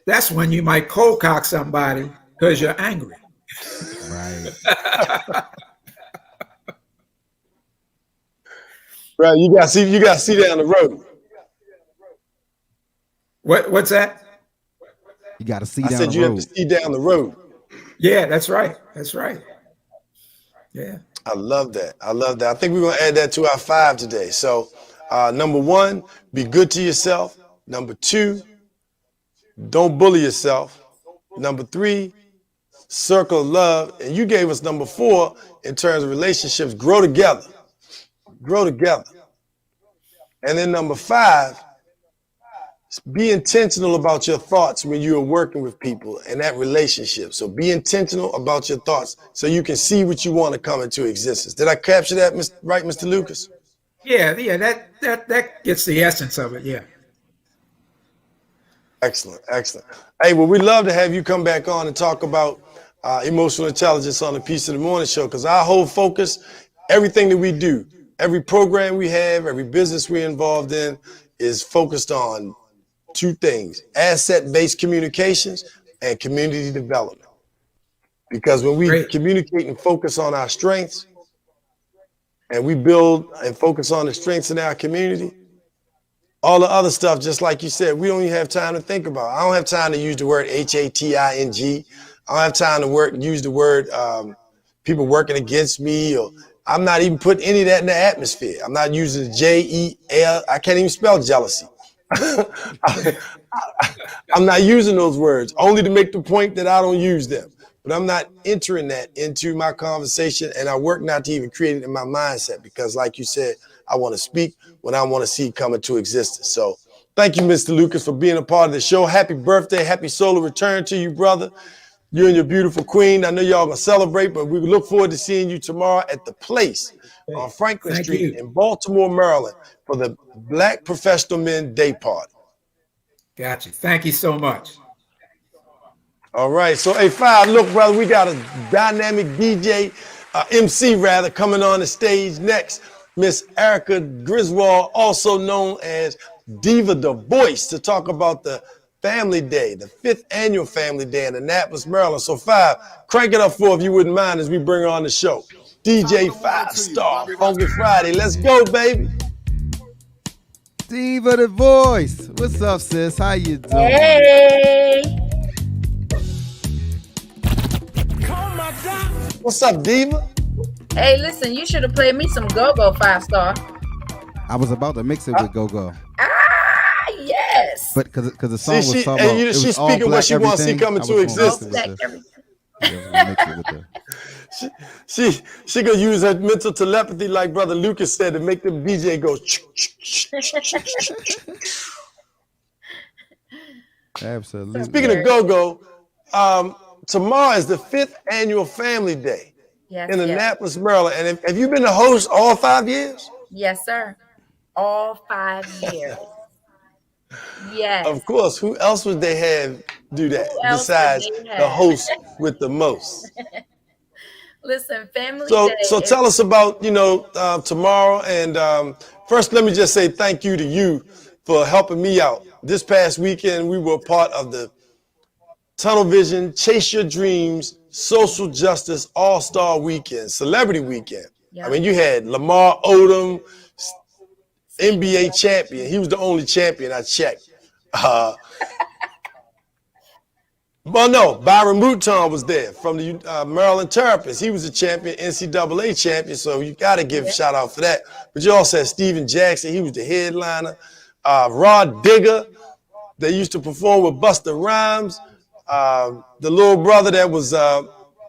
that's when you might cold cock somebody because you're angry. Right. Right. You got to see down the road. What's that? You got to see down the road. I said you have to see down the road. Yeah, that's right. That's right. Yeah. I love that. I think we're going to add that to our 5 today. So, number 1, be good to yourself. Number 2, don't bully yourself. Number 3, circle of love. And you gave us number 4 in terms of relationships, grow together. Grow together. And then number 5, be intentional about your thoughts when you are working with people and that relationship. So be intentional about your thoughts so you can see what you want to come into existence. Did I capture that right, Mr. Lucas? Yeah, that gets the essence of it, yeah. Excellent. Hey, well, we'd love to have you come back on and talk about emotional intelligence on the Piece of the Morning Show, because our whole focus, everything that we do, every program we have, every business we're involved in is focused on 2 things: asset-based communications and community development. Because when we communicate and focus on our strengths, and we build and focus on the strengths in our community, all the other stuff, just like you said, we don't even have time to think about. I don't have time to use the word hating. I don't have time to use the word people working against me, or I'm not even putting any of that in the atmosphere. I'm not using JEL. I can't even spell jealousy. I'm not using those words, only to make the point that I don't use them. But I'm not entering that into my conversation, and I work not to even create it in my mindset, because like you said, I want to speak when I want to see come into existence. So thank you, Mr. Lucas, for being a part of the show. Happy birthday. Happy solar return to you, brother. You and your beautiful queen. I know y'all going to celebrate, but we look forward to seeing you tomorrow at the Place on Franklin Street in Baltimore, Maryland, for the Black Professional Men Day Party. Gotcha. Thank you so much. All right. So, hey, 5, look, brother, we got a dynamic DJ, MC rather, coming on the stage next. Miss Erica Griswold, also known as Diva the Voice, to talk about the Family Day, the 5th annual Family Day in Annapolis, Maryland. So 5, crank it up for, if you wouldn't mind, as we bring her on the show. DJ 5 Star, Funky Friday. Let's go, baby. Diva the Voice. What's up, sis? How you doing? Hey. What's up, Diva? Hey, listen, you should have played me some Go-Go 5 Star. I was about to mix it with Go-Go. Yes. But because the song was talking about, she's speaking what she wants to see come into existence. She gonna use her mental telepathy, like Brother Lucas said, to make the DJ go. Absolutely. Speaking of Go-Go, tomorrow is the 5th annual Family Day in Annapolis, Maryland. And have you been the host all 5 years? Yes, sir. All 5 years. Yes. Of course. Who else would they have do that besides the host with the most? Listen, Family Day. So tell us about, tomorrow. And first, let me just say thank you to you for helping me out. This past weekend, we were part of the Tunnel Vision Chase Your Dreams Social Justice All-Star Weekend, Celebrity Weekend. Yep. I mean, you had Lamar Odom, NBA champion. He was the only champion I checked. Well, no, Byron Mouton was there from the Maryland Terrapins. He was a champion, NCAA champion, so you got to give a shout out for that. But you also had Steven Jackson. He was the headliner. Rod Digger. They used to perform with Busta Rhymes. The little brother that was Little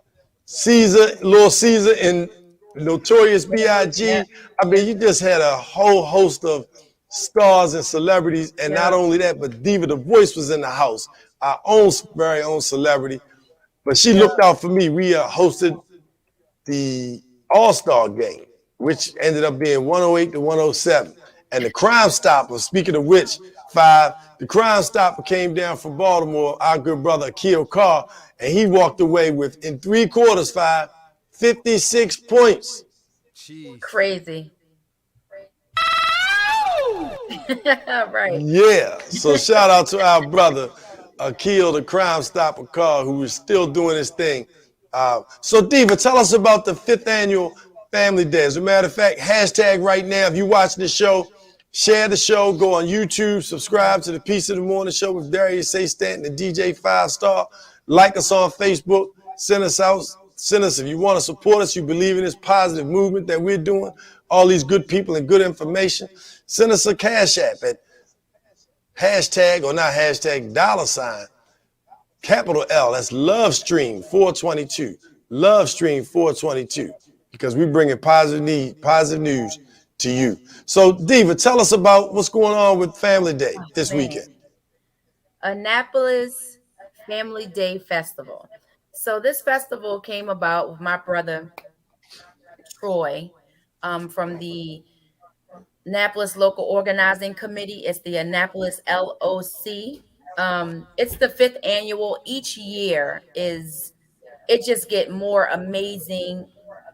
Caesar in Notorious B.I.G. I mean, you just had a whole host of stars and celebrities. And not only that, but Diva the Voice was in the house. Our own very own celebrity, but she looked out for me. We hosted the All-Star game, which ended up being 108 to 107. And the Crime Stopper, speaking of which, the Crime Stopper came down from Baltimore, our good brother Akil Carr, and he walked away with, in 3 quarters, 56 points. Jeez. Crazy. Right. Yeah, so shout out to our brother Akil, the Crime Stopper Carr, who is still doing his thing. So Diva, tell us about the 5th annual Family Day. As a matter of fact, hashtag right now, if you watch the show, share the show, go on YouTube, subscribe to the Piece of the Morning Show with Darius A, Stanton DJ 5-star. Like us on Facebook, send us out. Send us, if you want to support us, you believe in this positive movement that we're doing, all these good people and good information, send us a Cash App at hashtag, or not hashtag, $ capital L, that's Love Stream 422. Love Stream 422. Because we bringing positive news to you. So, Diva, tell us about what's going on with Family Day this weekend. Annapolis Family Day Festival. So this festival came about with my brother Troy from the Annapolis Local Organizing Committee. It's the Annapolis LOC. It's the 5th annual. Each year it just get more amazing.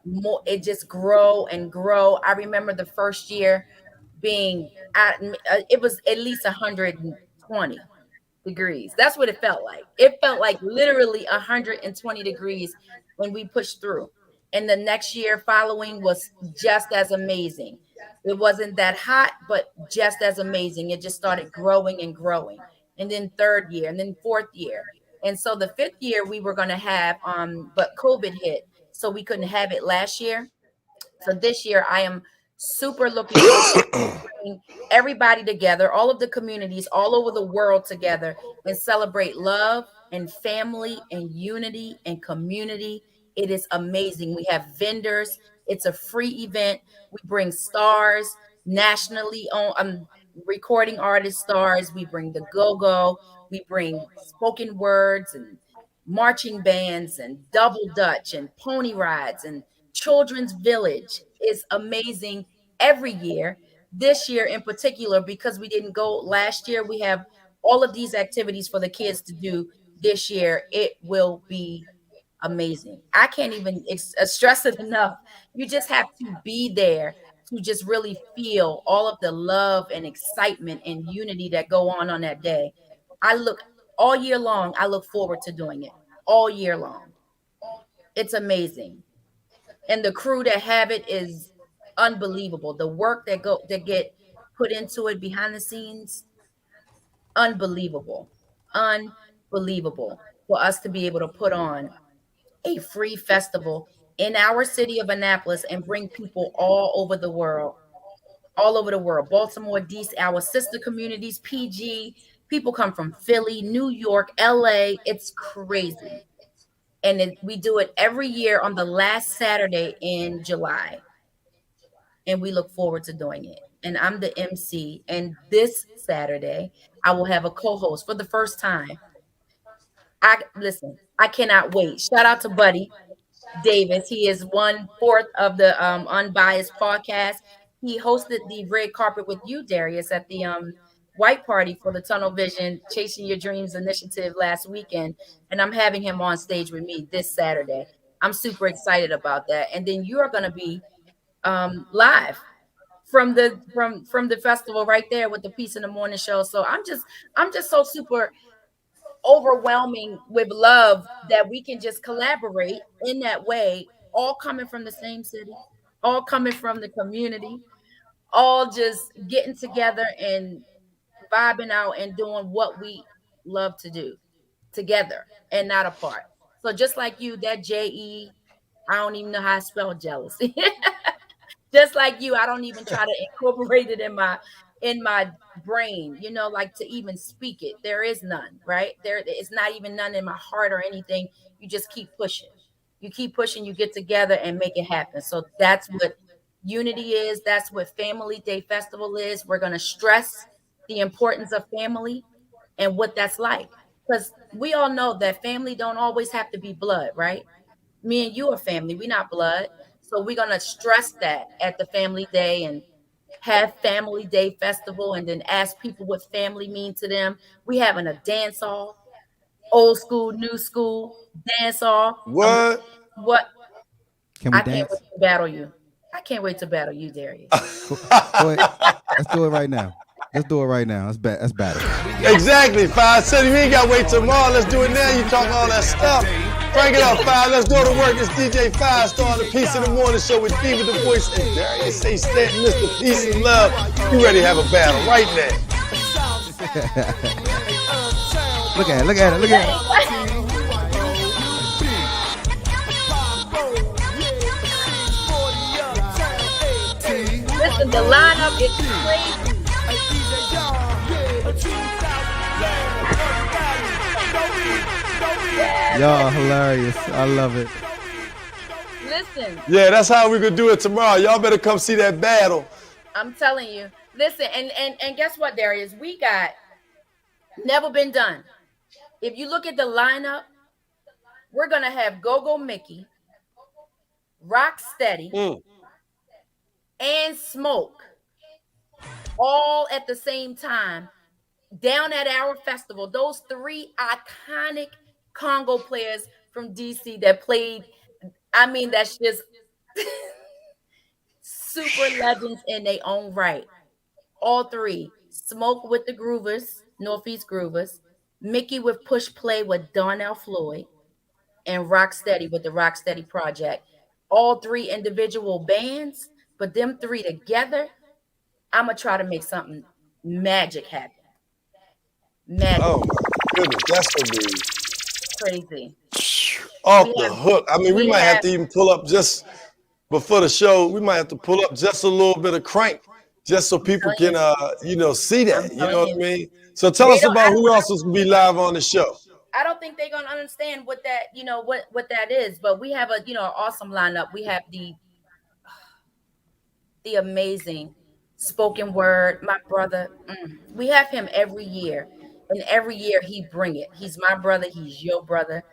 More, it just grow and grow. I remember the first year being it was at least 120 degrees. That's what it felt like. It felt like literally 120 degrees when we pushed through. And the next year following was just as amazing. It wasn't that hot, but just as amazing. It just started growing and growing. And then 3rd year, and then 4th year. And so the 5th year we were going to have, but COVID hit, so we couldn't have it last year. So this year I am super looking forward to bring everybody together, all of the communities all over the world together, and celebrate love and family and unity and community. It is amazing. We have vendors. It's a free event. We bring stars nationally on recording artist stars. We bring the go-go. We bring spoken words and marching bands and double dutch and pony rides and children's village. Is amazing every year. This year in particular, because we didn't go last year, we have all of these activities for the kids to do this year. It will be amazing. I can't even stress it enough. You just have to be there to just really feel all of the love and excitement and unity that go on that day. All year long, I look forward to doing it all year long. It's amazing. And the crew that have it is unbelievable. The work that get put into it behind the scenes, unbelievable. Unbelievable for us to be able to put on a free festival in our city of Annapolis and bring people all over the world. Baltimore, DC, our sister communities, PG. People come from Philly, New York, LA. It's crazy. And we do it every year on the last Saturday in July. And we look forward to doing it. And I'm the MC. And this Saturday, I will have a co-host for the first time. I cannot wait. Shout out to Buddy Davis. He is 1/4 of the Unbiased podcast. He hosted the red carpet with you, Darius, at the white party for the Tunnel Vision Chasing Your Dreams initiative last weekend. And I'm having him on stage with me this Saturday. I'm super excited about that. And then you are going to be live from the festival right there with the Piece in the Morning Show. So I'm just so super overwhelming with love that we can just collaborate in that way, all coming from the same city, all coming from the community, all just getting together and vibing out and doing what we love to do together and not apart. So just like you, that JE, I don't even know how to spell jealousy. Just like you, I don't even try to incorporate it in my brain, you know, like to even speak it. There is none, right? There it's not even none in my heart or anything. You just keep pushing. You keep pushing, you get together and make it happen. So that's what unity is. That's what Family Day Festival is. We're going to stress the importance of family and what that's like. Because we all know that family don't always have to be blood, right? Me and you are family. We're not blood. So we're going to stress that at the Family Day and have Family Day Festival and then ask people what family means to them. We having a dance off, old school, new school, dance off. What? What? Can we I can't wait dance? to battle you. I can't wait to battle you, Darius. Go ahead. Let's do it right now. Let's do it right now. Let's battle. Exactly, Five. Said you ain't got to wait tomorrow. Let's do it now. You talk all that stuff. Crank it up, Five. Let's go to work. It's DJ Five Star on the Peace in the Morning Show with Diva the Voice and Darius A. Stanton, Mr. Peace and Love. You ready to have a battle right now? Look at it. Look at it. Look at it. Listen, the lineup is crazy. Y'all hilarious. I love it. Listen, Yeah, that's how we gonna do it tomorrow. Y'all better come see that battle. I'm telling you. Listen, and guess what, Darius? We got Never Been Done. If you look at the lineup, we're gonna have Go-Go Mickey, Rock Steady, and Smoke all at the same time down at our festival. Those three iconic Congo players from DC that played, I mean, that's just super legends in their own right. All three. Smoke with the Groovers, Northeast Groovers, Mickey with Push Play with Darnell Floyd, and Rocksteady with the Rocksteady Project. All three individual bands, but them three together, I'm going to try to make something magic happen. Magic. Oh my goodness, that's gonna be Crazy. off the hook. I mean, we might have to even pull up just before the show. We might have to pull up just a little bit of crank, just so people can, see that. You know what I mean? So tell us about who else is gonna be live on the show. I don't think they're gonna understand what that, what that is. But we have a, awesome lineup. We have the amazing spoken word, my brother. We have him every year, and every year he bring it. He's my brother. He's your brother.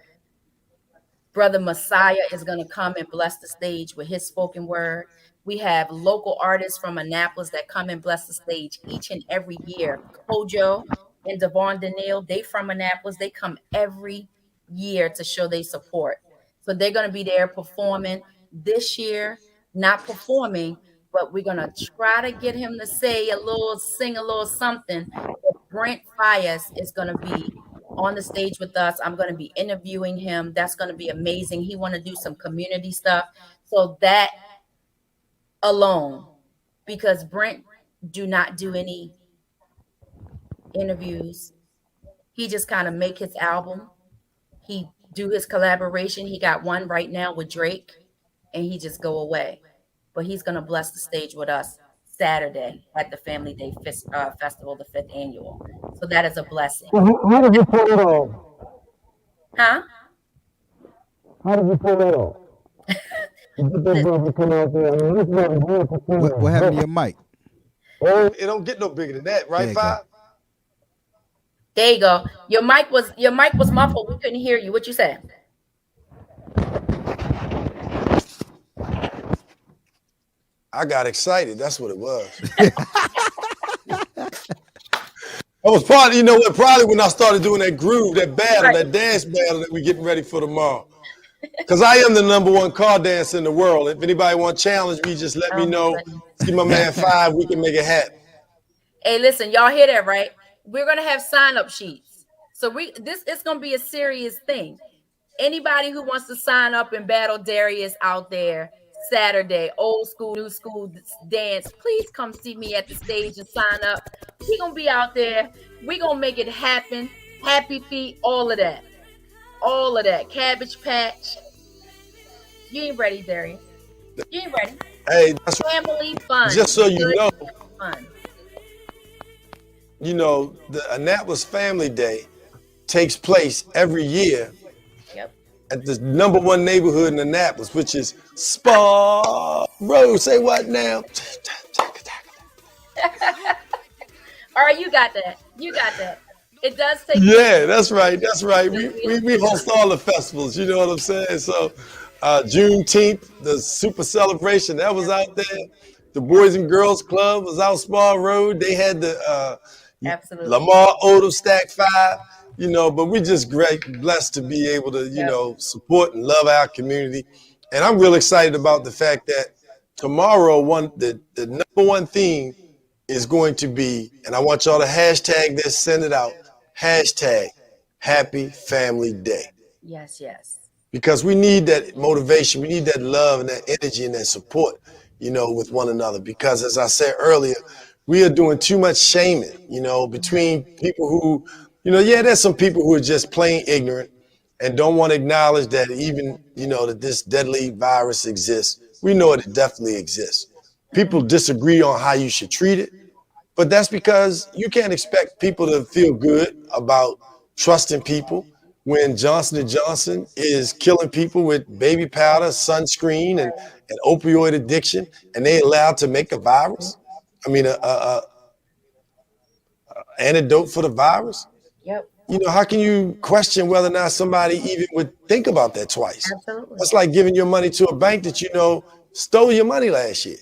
Brother Messiah is going to come and bless the stage with his spoken word. We have local artists from Annapolis that come and bless the stage each and every year. Kojo and Devon Daniel, they from Annapolis. They come every year to show their support. So they're going to be there performing this year, not performing, but we're going to try to get him to sing a little something. Brent Fias is going to be on the stage with us. I'm going to be interviewing him. That's going to be amazing. He want to do some community stuff. So that alone, because Brent do not do any interviews. He just kind of make his album. He do his collaboration. He got one right now with Drake, and he just go away. But he's going to bless the stage with us Saturday at the Family Day Festival, the 5th annual. So that is a blessing. How did you pull it off? Huh? How did you pull it off? What happened to your mic? It don't get no bigger than that, right, Five? There you go. Your mic was muffled. We couldn't hear you. What you said? I got excited. That's what it was. I was probably, probably when I started doing that groove, that battle, that dance battle that we're getting ready for tomorrow. Because I am the #1 car dancer in the world. If anybody want to challenge me, just let me know. See my man Five, we can make it happen. Hey, listen, y'all hear that, right? We're gonna have sign-up sheets. So it's gonna be a serious thing. Anybody who wants to sign up and battle Darius out there, Saturday, old school, new school dance, please come see me at the stage and sign up. We're going to be out there. We're going to make it happen. Happy Feet, all of that. All of that. Cabbage Patch. You ain't ready, Darius. You ain't ready. Hey, that's family fun. Just so you know, fun. You know, the Annapolis Family Day takes place every year at the #1 neighborhood in Annapolis, which is Spa Road. Say what now? All right, you got that. You got that. It does take. Yeah, that's right. That's right. We host all the festivals. You know what I'm saying? So, Juneteenth, the super celebration that was out there. The Boys and Girls Club was out Spa Road. They had the Lamar Odom Stack 5. You know, but we're just blessed to be able to, you know, support and love our community. And I'm real excited about the fact that tomorrow, the #1 theme is going to be, and I want y'all to hashtag this, send it out, hashtag Happy Family Day. Yes, yes. Because we need that motivation, we need that love and that energy and that support, you know, with one another. Because as I said earlier, we are doing too much shaming, you know, between people who, you know, there's some people who are just plain ignorant and don't want to acknowledge that even, you know, that this deadly virus exists. We know it definitely exists. People disagree on how you should treat it, but that's because you can't expect people to feel good about trusting people when Johnson & Johnson is killing people with baby powder, sunscreen, and opioid addiction, and they allowed to make a virus. I mean, a antidote for the virus. Yep. You know, how can you question whether or not somebody even would think about that twice? Absolutely. That's like giving your money to a bank that you know stole your money last year.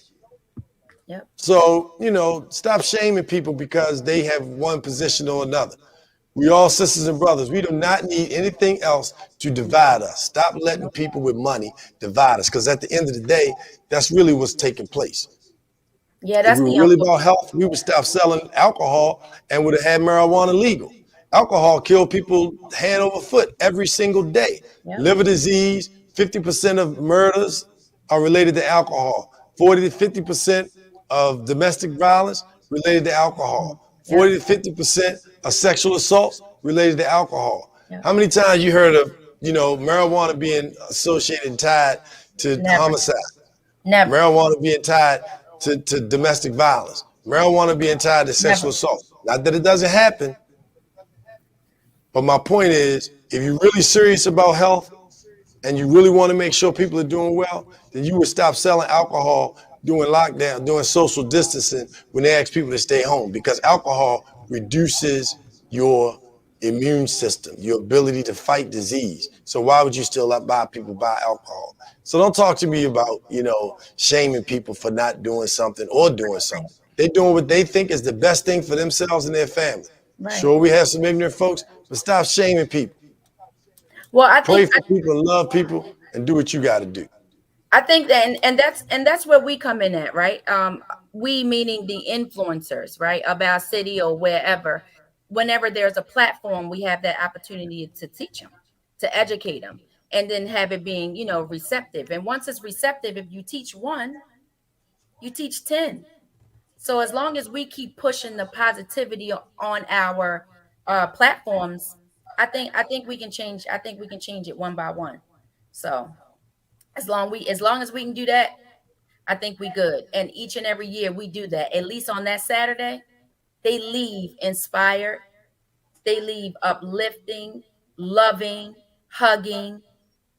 Yep. So, you know, stop shaming people because they have one position or another. We all sisters and brothers. We do not need anything else to divide us. Stop letting people with money divide us, because at the end of the day, that's really what's taking place. Yeah, that's if we were really about health, we would stop selling alcohol and would have had marijuana legal. Alcohol killed people hand over foot every single day. Yep. Liver disease, 50% of murders are related to alcohol. 40 to 50% of domestic violence related to alcohol. 40 to 50% of sexual assaults related to alcohol. Yep. How many times you heard of, you know, marijuana being associated and tied to homicide? Never. Marijuana being tied to domestic violence. Marijuana being tied to sexual assault. Not that it doesn't happen, but my point is, if you're really serious about health and you really want to make sure people are doing well, then you would stop selling alcohol during lockdown, doing social distancing when they ask people to stay home, because alcohol reduces your immune system, your ability to fight disease. So why would you still let people buy alcohol? So don't talk to me about, you know, shaming people for not doing something or doing something. They're doing what they think is the best thing for themselves and their family. Right. Sure, we have some ignorant folks, but stop shaming people. Well, I pray for people and love people and do what you got to do. I think that, and that's where we come in at, right? We meaning the influencers, right, of our city or wherever. Whenever there's a platform, we have that opportunity to teach them, to educate them, and then have it being, you know, receptive. And once it's receptive, if you teach one, you teach 10. So as long as we keep pushing the positivity on our platforms, I think we can change. I think we can change it one by one. So as long as we can do that, I think we good. And each and every year we do that. At least on that Saturday, they leave inspired. They leave uplifting, loving, hugging.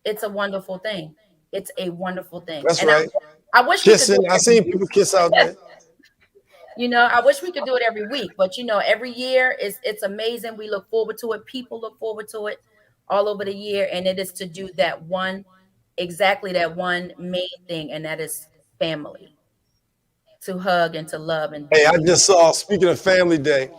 It's a wonderful thing. It's a wonderful thing. That's and right. I wish kissing. I seen people kiss out there. You know, I wish we could do it every week, but you know, every year it's amazing. We look forward to it. People look forward to it all over the year, and it is to do that one main thing, and that is family. To hug and to love and. Hey, I just saw. Speaking of Family Day,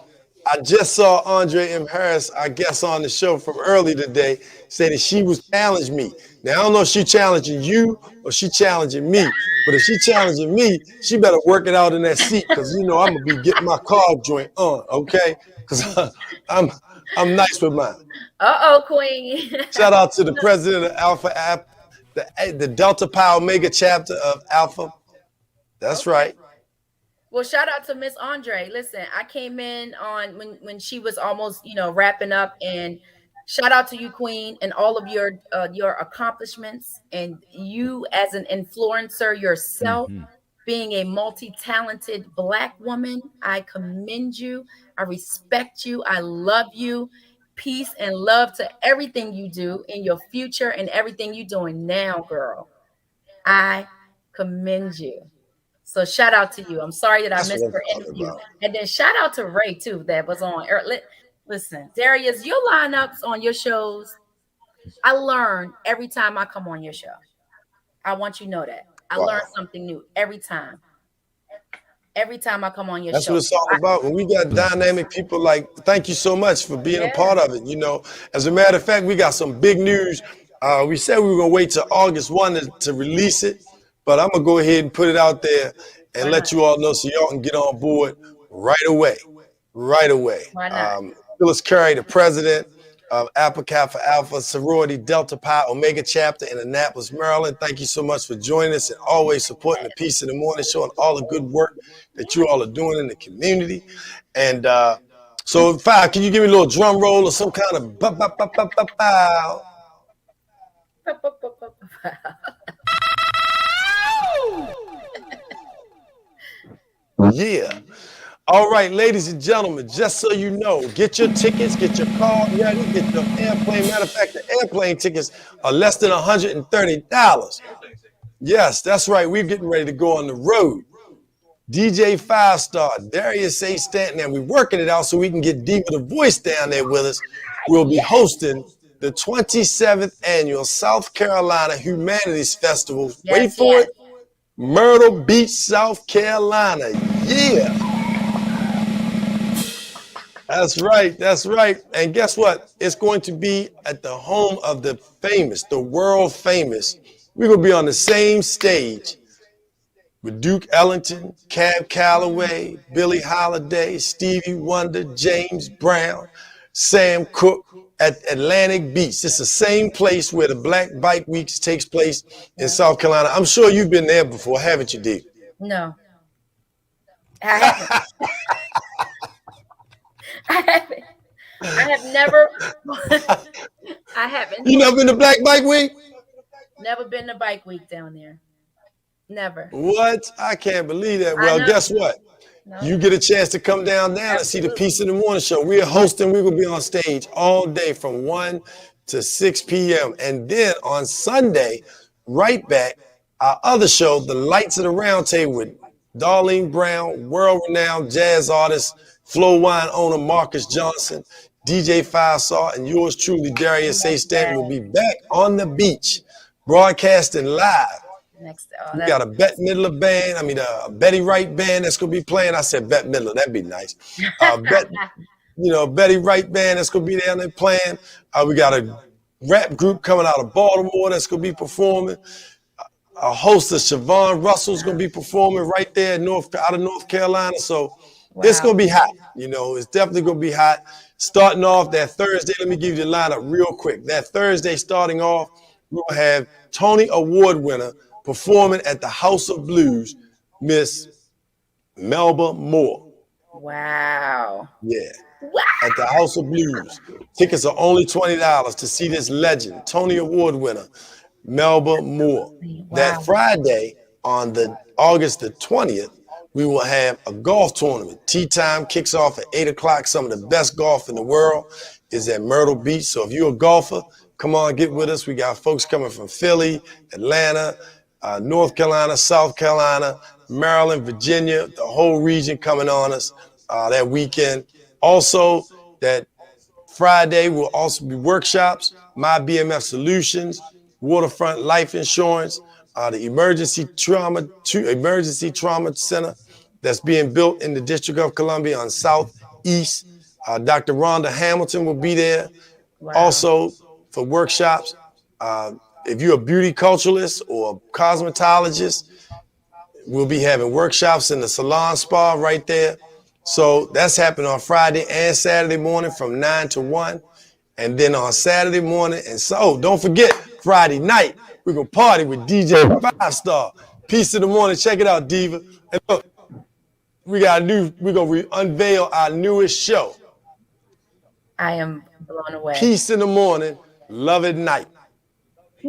I just saw Andree M. Harris, I guess, on the show from early today, say that she was challenging me. Now, I don't know if she challenging you or she challenging me, but if she challenging me, she better work it out in that seat, because, you know, I'm going to be getting my carb joint on, okay? Because I'm nice with mine. Uh-oh, Queen. Shout out to the president of the Delta Pi Omega chapter of Alpha. That's right. Well, shout out to Miss Andree. Listen, I came in on when she was almost, wrapping up, and shout out to you, Queen, and all of your accomplishments, and you as an influencer yourself, being a multi-talented Black woman. I commend you. I respect you. I love you. Peace and love to everything you do in your future and everything you're doing now, girl. I commend you. So shout out to you. I'm sorry that I missed your interview. And then shout out to Ray too, that was on. Listen, Darius, your lineups on your shows, I learn every time I come on your show. I want you to know that. I learn something new every time. Every time I come on your show. That's what it's all about. When we got dynamic people, like, thank you so much for being a part of it. As a matter of fact, we got some big news. We said we were going to wait till August 1 to release it, but I'm going to go ahead and put it out there and let you all know so y'all can get on board right away. Right away. Why not? Phyllis Curry, the president of Alpha Kappa Alpha Sorority Delta Pi Omega chapter in Annapolis, Maryland. Thank you so much for joining us and always supporting the Peace in the Morning show and all the good work that you all are doing in the community. And so, Five, can you give me a little drum roll or some kind of bow? Yeah. All right, ladies and gentlemen, just so you know, get your tickets, get your car ready, get your airplane. Matter of fact, the airplane tickets are less than $130. Yes, that's right. We're getting ready to go on the road. DJ 5-star, Darius A. Stanton, and we're working it out so we can get Diva the Voice down there with us. We'll be hosting the 27th annual South Carolina Humanities Festival. Wait for it. Myrtle Beach, South Carolina. Yeah. That's right. That's right. And guess what? It's going to be at the home of the famous, the world famous. We're going to be on the same stage with Duke Ellington, Cab Calloway, Billie Holiday, Stevie Wonder, James Brown, Sam Cooke at Atlantic Beach. It's the same place where the Black Bike Weeks takes place in South Carolina. I'm sure you've been there before, haven't you, Dee? No. I haven't. I have never. I haven't. You never been to Black Bike Week? Never been to Bike Week down there. Never. What? I can't believe that. Well, guess what? No. You get a chance to come down there and see the Peace in the Morning show. We're hosting. We're going to be on stage all day from 1 to 6 p.m. And then on Sunday, right back, our other show, The Lights of the Round Table with Darlene Brown, world-renowned jazz artist, Flow Wine owner Marcus Johnson, DJ 5-star, and yours truly, Darius A. Stanton, will be back on the beach, broadcasting live. We got a Bette Midler band, a Betty Wright band that's going to be playing. I said Bette Midler, that'd be nice. Betty Wright band that's going to be down there playing. We got a rap group coming out of Baltimore that's going to be performing. Our host of Siobhan Russell's going to be performing right there out of North Carolina. So it's going to be hot. It's definitely going to be hot. Starting off that Thursday, let me give you the lineup real quick. That Thursday, starting off, we'll have Tony Award winner performing at the House of Blues, Miss Melba Moore. Wow. Yeah. Wow. At the House of Blues. Tickets are only $20 to see this legend, Tony Award winner, Melba Moore. Wow. That Friday, on August the 20th, we will have a golf tournament. Tea time kicks off at 8 o'clock. Some of the best golf in the world is at Myrtle Beach. So if you're a golfer, come on, get with us. We got folks coming from Philly, Atlanta, North Carolina, South Carolina, Maryland, Virginia, the whole region coming on us that weekend. Also, that Friday will also be workshops, My BMF Solutions, Waterfront Life Insurance, the Emergency Trauma Center that's being built in the District of Columbia on Southeast. Dr. Rhonda Hamilton will be there. Wow. Also, for workshops, if you're a beauty culturalist or a cosmetologist, we'll be having workshops in the salon spa right there. So that's happening on Friday and Saturday morning from 9 to 1. And then on Saturday morning, and so don't forget, Friday night, we're going to party with DJ 5-Star. Peace in the morning. Check it out, Diva. And look, we're going to unveil our newest show. I am blown away. Peace in the morning, love at night.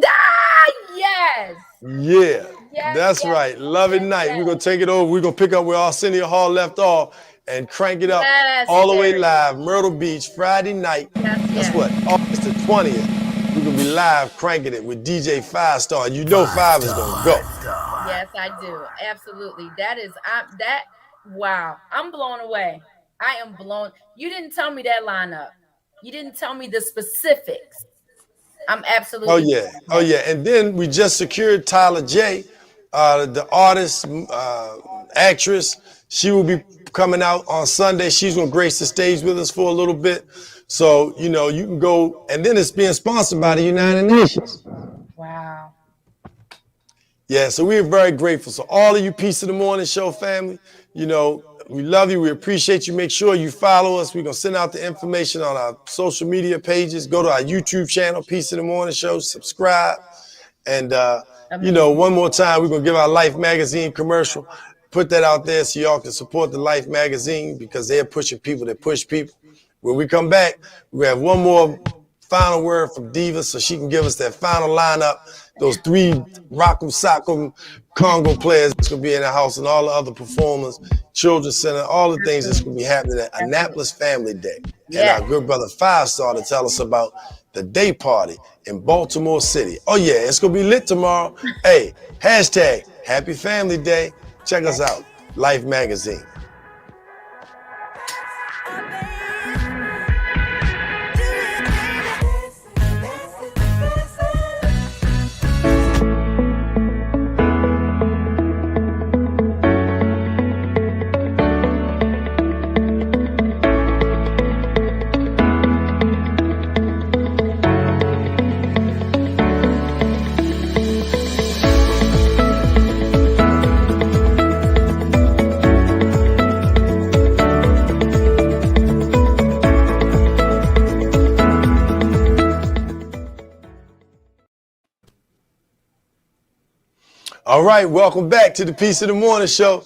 Ah, yes. Yeah, Yes, that's yes, right. Love at night. yes. We're going to take it over. We're going to pick up where Arsenio Hall left off and crank it up Yes, all the way Derek. live. Myrtle Beach, Friday night. Yes, That's yes. what? August the 20th. We're going to be live cranking it with DJ 5-Star. You know 5 is going to go. Yes, I do. Absolutely. Wow. I'm blown away. I am blown. You didn't tell me that lineup. You didn't tell me the specifics. I'm absolutely. Oh, yeah. And then we just secured Tyler J, the artist, actress. She will be coming out on Sunday. She's going to grace the stage with us for a little bit. So, you know, you can go. And then it's being sponsored by the United Nations. Wow. Yeah, so we're very grateful. So all of you Peace of the Morning Show family, you know, we love you. We appreciate you. Make sure you follow us. We're going to send out the information on our social media pages. Go to our YouTube channel, Peace of the Morning Show. Subscribe. And, you know, one more time, we're going to give our Life Magazine commercial. Put that out there so y'all can support the Life Magazine because they're pushing people that push people. When we come back, we have one more final word from Diva so she can give us that final lineup. Those 3 Rock'em Sock'em Congo players that's going to be in the house and all the other performers, Children's Center, all the things that's going to be happening at Annapolis Family Day. Yeah. And our good brother 5-Star to tell us about the day party in Baltimore City. Oh, yeah, it's going to be lit tomorrow. Hey, hashtag Happy Family Day. Check us out, Life Magazine. All right, welcome back to the Peace of the Morning Show.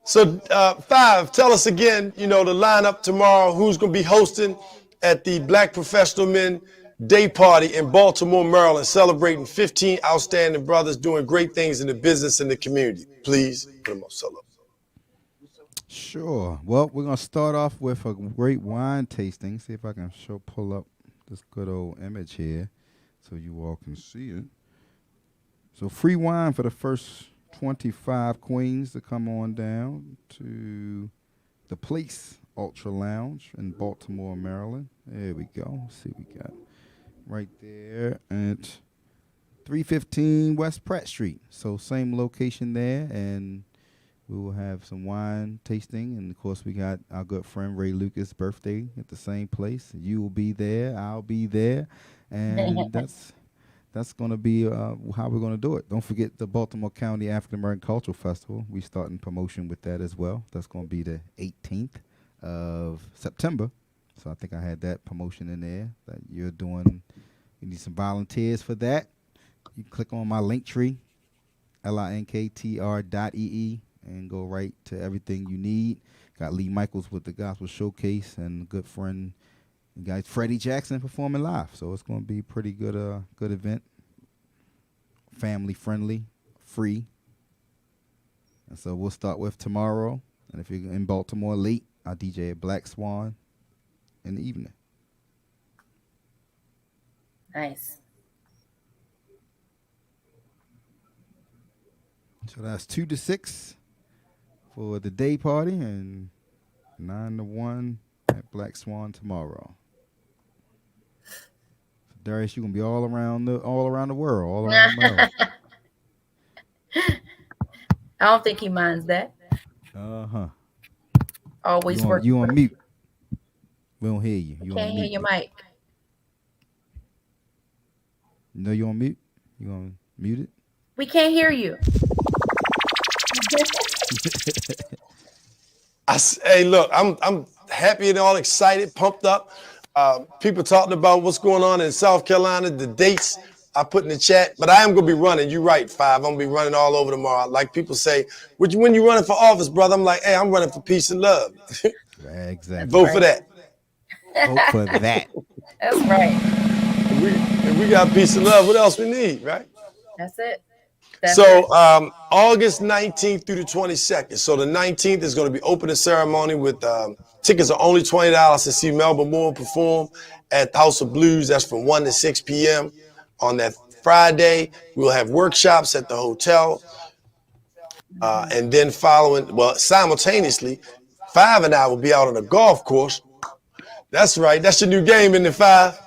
So, 5, tell us again, you know, the lineup tomorrow, who's going to be hosting at the Black Professional Men Day Party in Baltimore, Maryland, celebrating 15 outstanding brothers doing great things in the business and the community. Please put them up solo. Sure. Well, we're going to start off with a great wine tasting. See if I can pull up this good old image here so you all can see it. So free wine for the first 25 queens to come on down to the Place Ultra Lounge in Baltimore, Maryland. There we go. Let's see what we got right there at 315 West Pratt Street. So same location there, and we will have some wine tasting. And, of course, we got our good friend Ray Lucas' birthday at the same place. You will be there. I'll be there. And that's going to be how we're going to do it. Don't forget the Baltimore County African American Cultural Festival. We starting promotion with that as well. That's going to be the 18th of September. So I think I had that promotion in there that you're doing. You need some volunteers for that. You click on my link tree, linktr.ee, and go right to everything you need. Got Lee Michaels with the Gospel Showcase and a good friend, you guys, Freddie Jackson performing live. So it's going to be a pretty good good event. Family friendly, free. And so we'll start with tomorrow. And if you're in Baltimore late, I'll DJ at Black Swan in the evening. Nice. So that's 2 to 6 for the day party and 9 to 1 at Black Swan tomorrow. Darius, you're gonna be all around the world, all around Maryland. I don't think he minds that. Always work. You on mute. We don't hear you. You Can't hear your mic. No, you on mute. You on mute it? We can't hear you. Hey, look, I'm happy and all excited, pumped up. People talking about what's going on in South Carolina, the dates I put in the chat, but I am going to be running. You're right, 5. I'm going to be running all over tomorrow. Like people say, when you running for office, brother, I'm like, hey, I'm running for peace and love. Exactly. Vote for that. Vote for that. That's right. If we got peace and love, what else we need, right? That's it. August 19th through the 22nd. So the 19th is going to be opening ceremony with tickets are only $20 to see Melba Moore perform at the House of Blues. That's from 1 to 6 p.m. On that Friday, we'll have workshops at the hotel. And then simultaneously, 5 and I will be out on the golf course. That's right. That's your new game, isn't it, 5?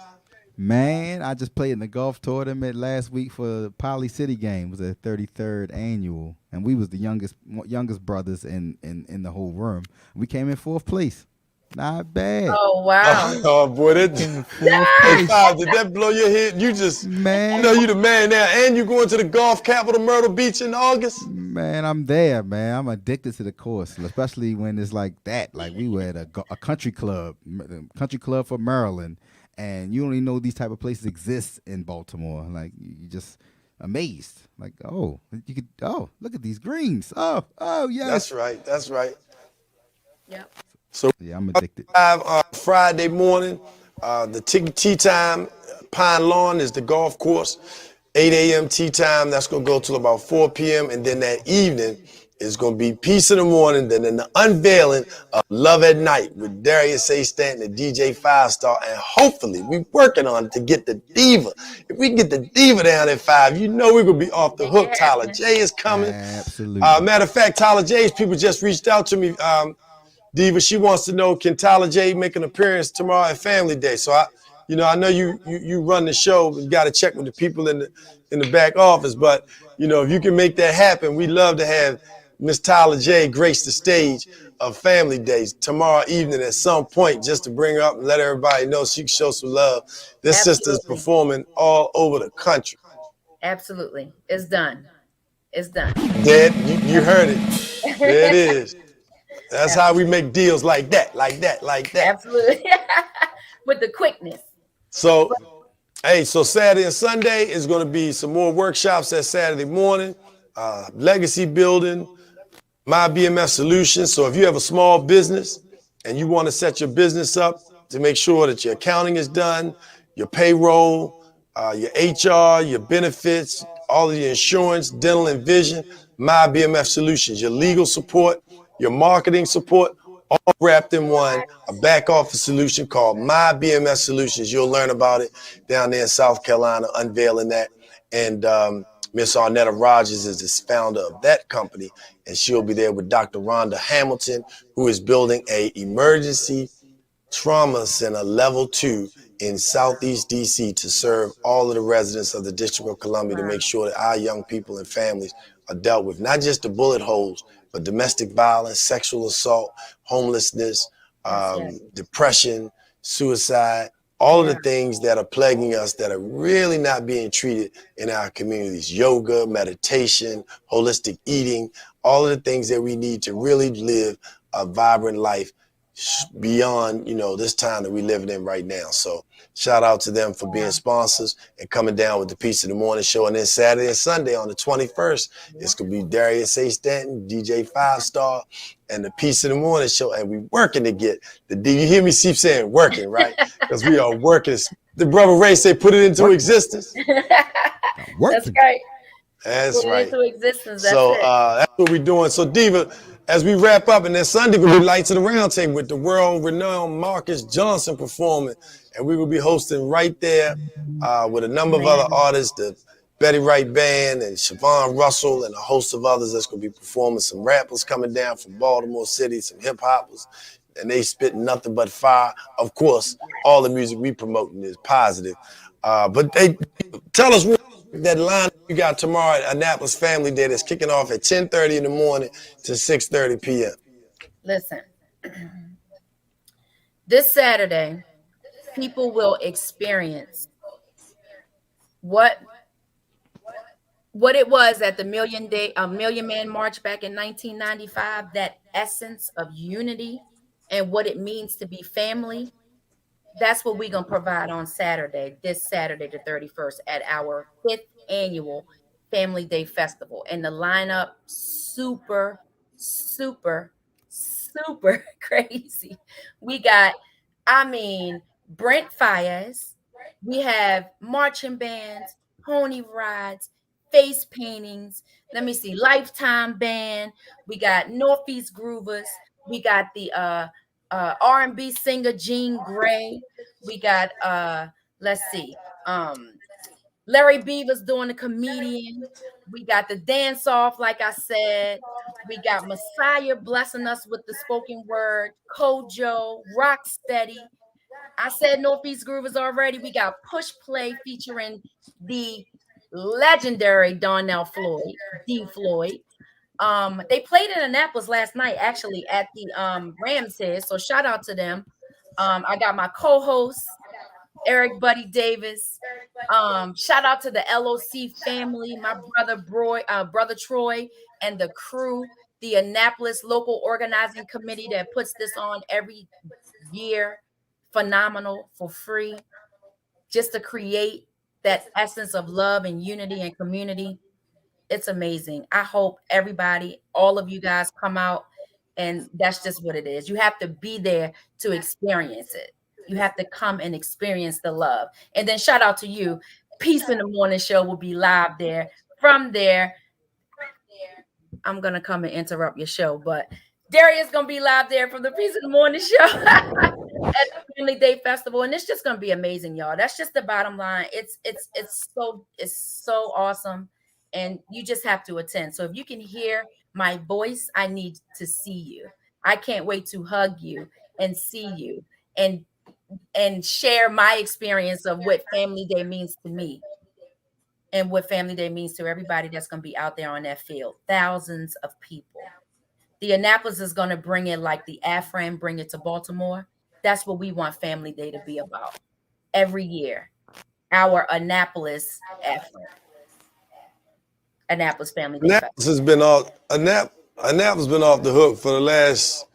Man, I just played in the golf tournament last week for the Poly City game. It was their 33rd annual, and we was the youngest brothers in the whole room. We came in 4th place. Not bad. Oh wow! Oh boy, hey, 5, did that blow your head? You just, man, you the man now, and you going to the golf capital, Myrtle Beach in August? Man, I'm there, man. I'm addicted to the course, especially when it's like that. Like we were at a country club for Maryland, and you don't even know these type of places exist in Baltimore. Like you just amazed. Like, look at these greens. Oh, yes. That's right. Yep. So yeah, I'm addicted. Friday morning, the tea time, Pine Lawn is the golf course. 8 a.m. tea time. That's going to go till about 4 p.m. And then that evening is going to be Peace in the Morning. Then the unveiling of Love at Night with Darius A, Stanton and DJ 5-Star. And hopefully we're working on it to get the diva. If we can get the diva down at 5, we're going to be off the hook. Tyler J is coming. Absolutely. Matter of fact, Tyler J's people just reached out to me. Diva, she wants to know, can Tyler J make an appearance tomorrow at Family Day? So I know you run the show. You got to check with the people in the back office. But if you can make that happen, we'd love to have Miss Tyler J grace the stage of Family Days tomorrow evening at some point, just to bring her up and let everybody know she can show some love. This sister's performing all over the country. Absolutely, it's done. It's done. Dad, you heard it. There it is. That's how we make deals like that. Absolutely. With the quickness. So Saturday and Sunday is going to be some more workshops that Saturday morning. Legacy building, My BMF Solutions. So if you have a small business and you want to set your business up to make sure that your accounting is done, your payroll, your HR, your benefits, all of your insurance, dental and vision, My BMF Solutions, your legal support, your marketing support, all wrapped in one, a back office solution called My BMS Solutions. You'll learn about it down there in South Carolina, unveiling that. And Miss Arnetta Rogers is the founder of that company, and she'll be there with Dr. Rhonda Hamilton, who is building a emergency trauma center level 2 in Southeast DC to serve all of the residents of the District of Columbia, to make sure that our young people and families are dealt with, not just the bullet holes, but domestic violence, sexual assault, homelessness, depression, suicide, all of the things that are plaguing us that are really not being treated in our communities. Yoga, meditation, holistic eating, all of the things that we need to really live a vibrant life beyond, this time that we're living in right now. So shout out to them for being sponsors and coming down with the Peace in the Morning show. And then Saturday and Sunday on the 21st, it's going to be Darius A. Stanton, DJ 5-Star, and the Peace in the Morning show. And we working to get the D. You hear me keep saying working, right? Because we are working. The brother Ray said, put it into existence. That's right. That's put right. It into existence. That's so that's what we're doing. So Diva, as we wrap up, and then Sunday we'll be Lights of the Round Table with the world-renowned Marcus Johnson performing, and we will be hosting right there with a number of other artists, the Betty Wright Band and Siobhan Russell and a host of others that's going to be performing. Some rappers coming down from Baltimore City, some hip hoppers, and they spit nothing but fire. Of course, all the music we promoting is positive, but they tell us that line you got tomorrow at Annapolis Family Day that's kicking off at 10:30 in the morning to 6:30 p.m. Listen, this Saturday, people will experience what it was at the Million Man March back in 1995, that essence of unity and what it means to be family. That's what we're going to provide on Saturday, this Saturday, the 31st, at our 5th annual Family Day Festival. And the lineup, super, super, super crazy. We got, Brent Fires. We have marching bands, pony rides, face paintings. Let me see, Lifetime Band. We got Northeast Groovers. We got the R&B singer Jean Grey. We got let's see, Larry Beaver's doing the comedian. We got the dance off, like I said. We got Messiah blessing us with the spoken word, Kojo, Rocksteady. I said Northeast Groovers already. We got Push Play featuring the legendary Donnell Floyd, D Floyd. They played in Annapolis last night, actually, at the Rams Head. So shout out to them. I got my co-host, Eric Buddy Davis. Shout out to the LOC family, my brother Troy, and the crew, the Annapolis local organizing committee that puts this on every year. Phenomenal, for free, just to create that essence of love and unity and community. It's amazing. I hope everybody, all of you guys, come out, and that's just what it is. You have to be there to experience it. You have to come and experience the love. And then shout out to you. Peace in the Morning Show will be live there. From there, I'm gonna come and interrupt your show, but Darius gonna be live there from the Peace in the Morning Show at the Family Day Festival, and it's just gonna be amazing, y'all. That's just the bottom line. It's so awesome, and you just have to attend. So if you can hear my voice, I need to see you. I can't wait to hug you and see you and share my experience of what Family Day means to me and what Family Day means to everybody that's gonna be out there on that field. Thousands of people. The Annapolis is going to bring it like the AFRAM bring it to Baltimore. That's what we want Family Day to be about every year. Our Annapolis AFRAM. Annapolis Family Day. Annapolis has been off. Annapolis been off the hook for the last.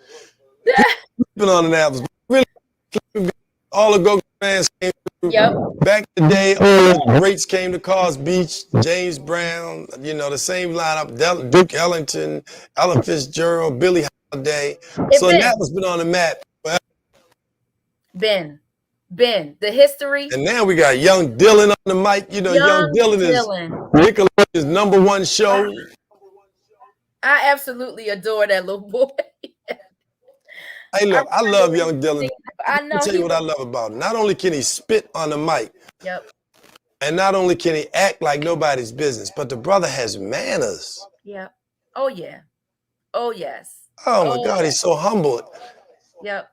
Been on Annapolis. Really, all the Go fans came through. Yep. Back in the day, all the greats came to Cars Beach. James Brown, the same lineup. Duke Ellington, Ella Fitzgerald, Billie Holiday. So Annapolis been on the map. Ben, the history. And now we got Young Dylan on the mic. Young Dylan is Nickelodeon's #1 show. I absolutely adore that little boy. Hey, look, I love Young Dylan. I know. Let me tell you what I love about him. Not only can he spit on the mic, yep, and not only can he act like nobody's business, but the brother has manners. Yep. Oh, yeah. Oh, yes. Oh, my God, he's so humble. Yep.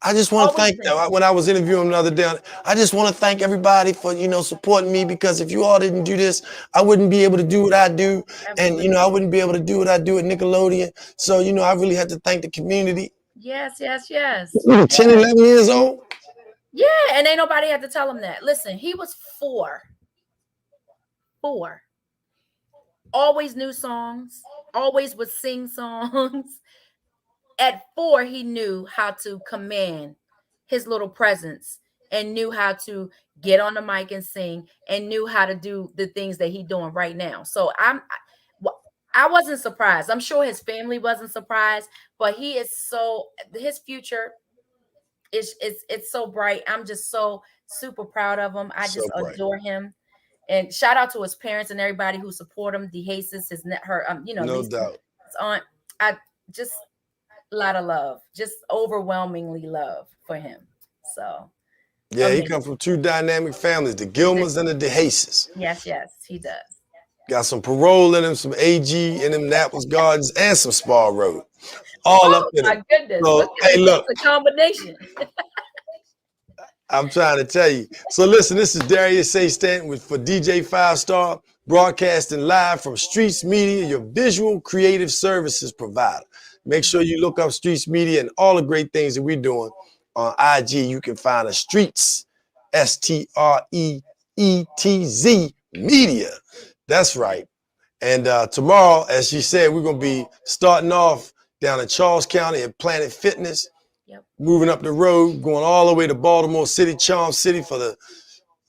I just want to thank them. When I was interviewing him the other day, I just want to thank everybody for, supporting me, because if you all didn't do this, I wouldn't be able to do what I do. Absolutely. And, I wouldn't be able to do what I do at Nickelodeon. So, I really had to thank the community. Yes. 10, 11 years old. Yeah, and ain't nobody had to tell him that. Listen, he was 4. Always knew songs, always would sing songs. At 4, he knew how to command his little presence and knew how to get on the mic and sing and knew how to do the things that he's doing right now. So I wasn't surprised. I'm sure his family wasn't surprised, but his future it's so bright. I'm just so super proud of him. I just adore him. And shout out to his parents and everybody who support him. DeHasis, no doubt. His aunt. I just a lot of love, just overwhelmingly love for him. So yeah, he comes from 2 dynamic families, the Gilmans and the DeHasis. Yes, he does. Got some parole in him, some AG in them, Annapolis Gardens, and some Spar Road. All up in him. My goodness. So, hey, look. It's a combination. I'm trying to tell you. So listen, this is Darius A. Stanton for DJ 5 Star, broadcasting live from Streets Media, your visual creative services provider. Make sure you look up Streets Media and all the great things that we're doing on IG. You can find us Streets, STREETZ Media. That's right. And tomorrow, as she said, we're going to be starting off down in Charles County at Planet Fitness. Yep. moving up the road, going all the way to Baltimore City, Charm City for the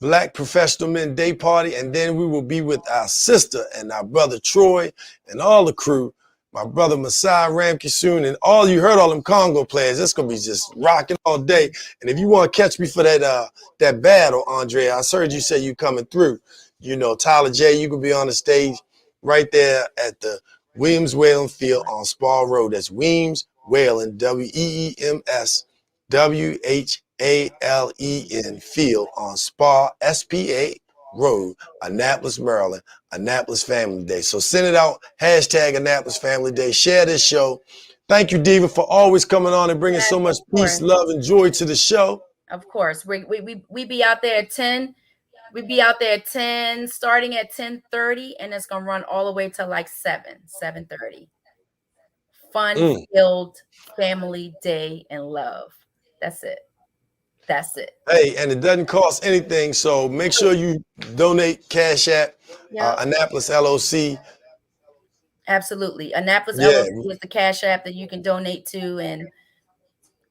Black Professional Men Day Party. And then we will be with our sister and our brother Troy and all the crew, my brother Masai Ramke soon, and all you heard all them Congo players. It's gonna be just rocking all day. And if you want to catch me for that battle, Andree, I heard you say you coming through. You know, Tyler J, you could be on the stage right there at the Weems Whalen Field on Spa Road. That's Weems Whalen, WEEMS Field on Spa, SPA Road, Annapolis, Maryland, Annapolis Family Day. So send it out, hashtag Annapolis Family Day. Share this show. Thank you, Diva, for always coming on and bringing so much peace, love, and joy to the show. Of course. We be out there at 10. We be out there at 10, starting at 10:30, and it's gonna run all the way to like 7:30. Fun-filled family day and love. That's it. That's it. Hey, and it doesn't cost anything, so make sure you donate Cash App, Annapolis LOC. Absolutely. Annapolis LOC is the Cash App that you can donate to, and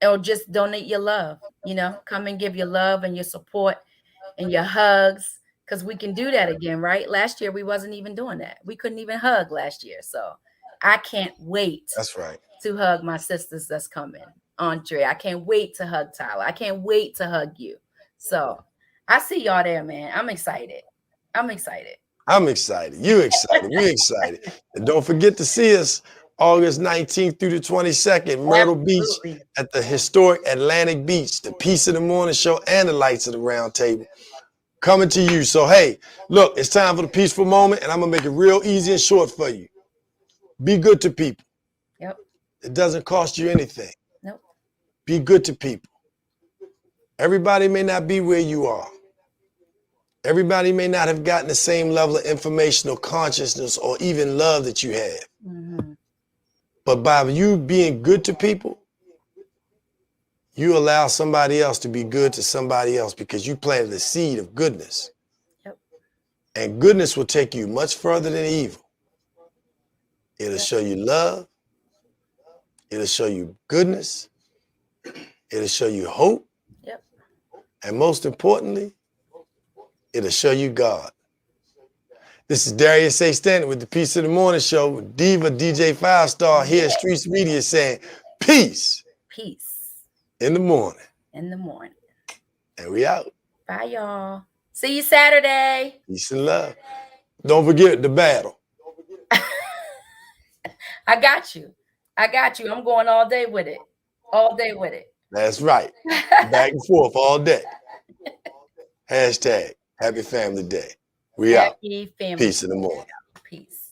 or just donate your love. You know, come and give your love and your support and your hugs, because we can do that again, right? Last year we wasn't even doing that. We couldn't even hug last year. So I can't wait. That's right. To hug my sisters that's coming. Andree, I can't wait to hug Tyler. I can't wait to hug you. So I see y'all there, man. I'm excited. I'm excited. I'm excited. You excited. We excited. And don't forget to see us August 19th through the 22nd, Myrtle Beach at the historic Atlantic Beach, the Peace of the Morning Show and the Lights of the Round Table coming to you. So, hey, look, it's time for the peaceful moment, and I'm going to make it real easy and short for you. Be good to people. Yep. It doesn't cost you anything. Nope. Be good to people. Everybody may not be where you are. Everybody may not have gotten the same level of information or consciousness or even love that you have. Mm-hmm. But by you being good to people, you allow somebody else to be good to somebody else because you planted a seed of goodness. Yep. And goodness will take you much further than evil. It'll show you love. It'll show you goodness. It'll show you hope. Yep. And most importantly, it'll show you God. This is Darius A. Stanton with the Peace of the Morning Show with Diva DJ 5-Star here at Streets Media saying peace. Peace. In the morning. In the morning. And we out. Bye, y'all. See you Saturday. Peace and love. Don't forget the battle. I got you. I got you. I'm going all day with it. All day with it. That's right. Back and forth all day. Hashtag Happy Family Day. We out. Happy family. Peace in the morning. Peace.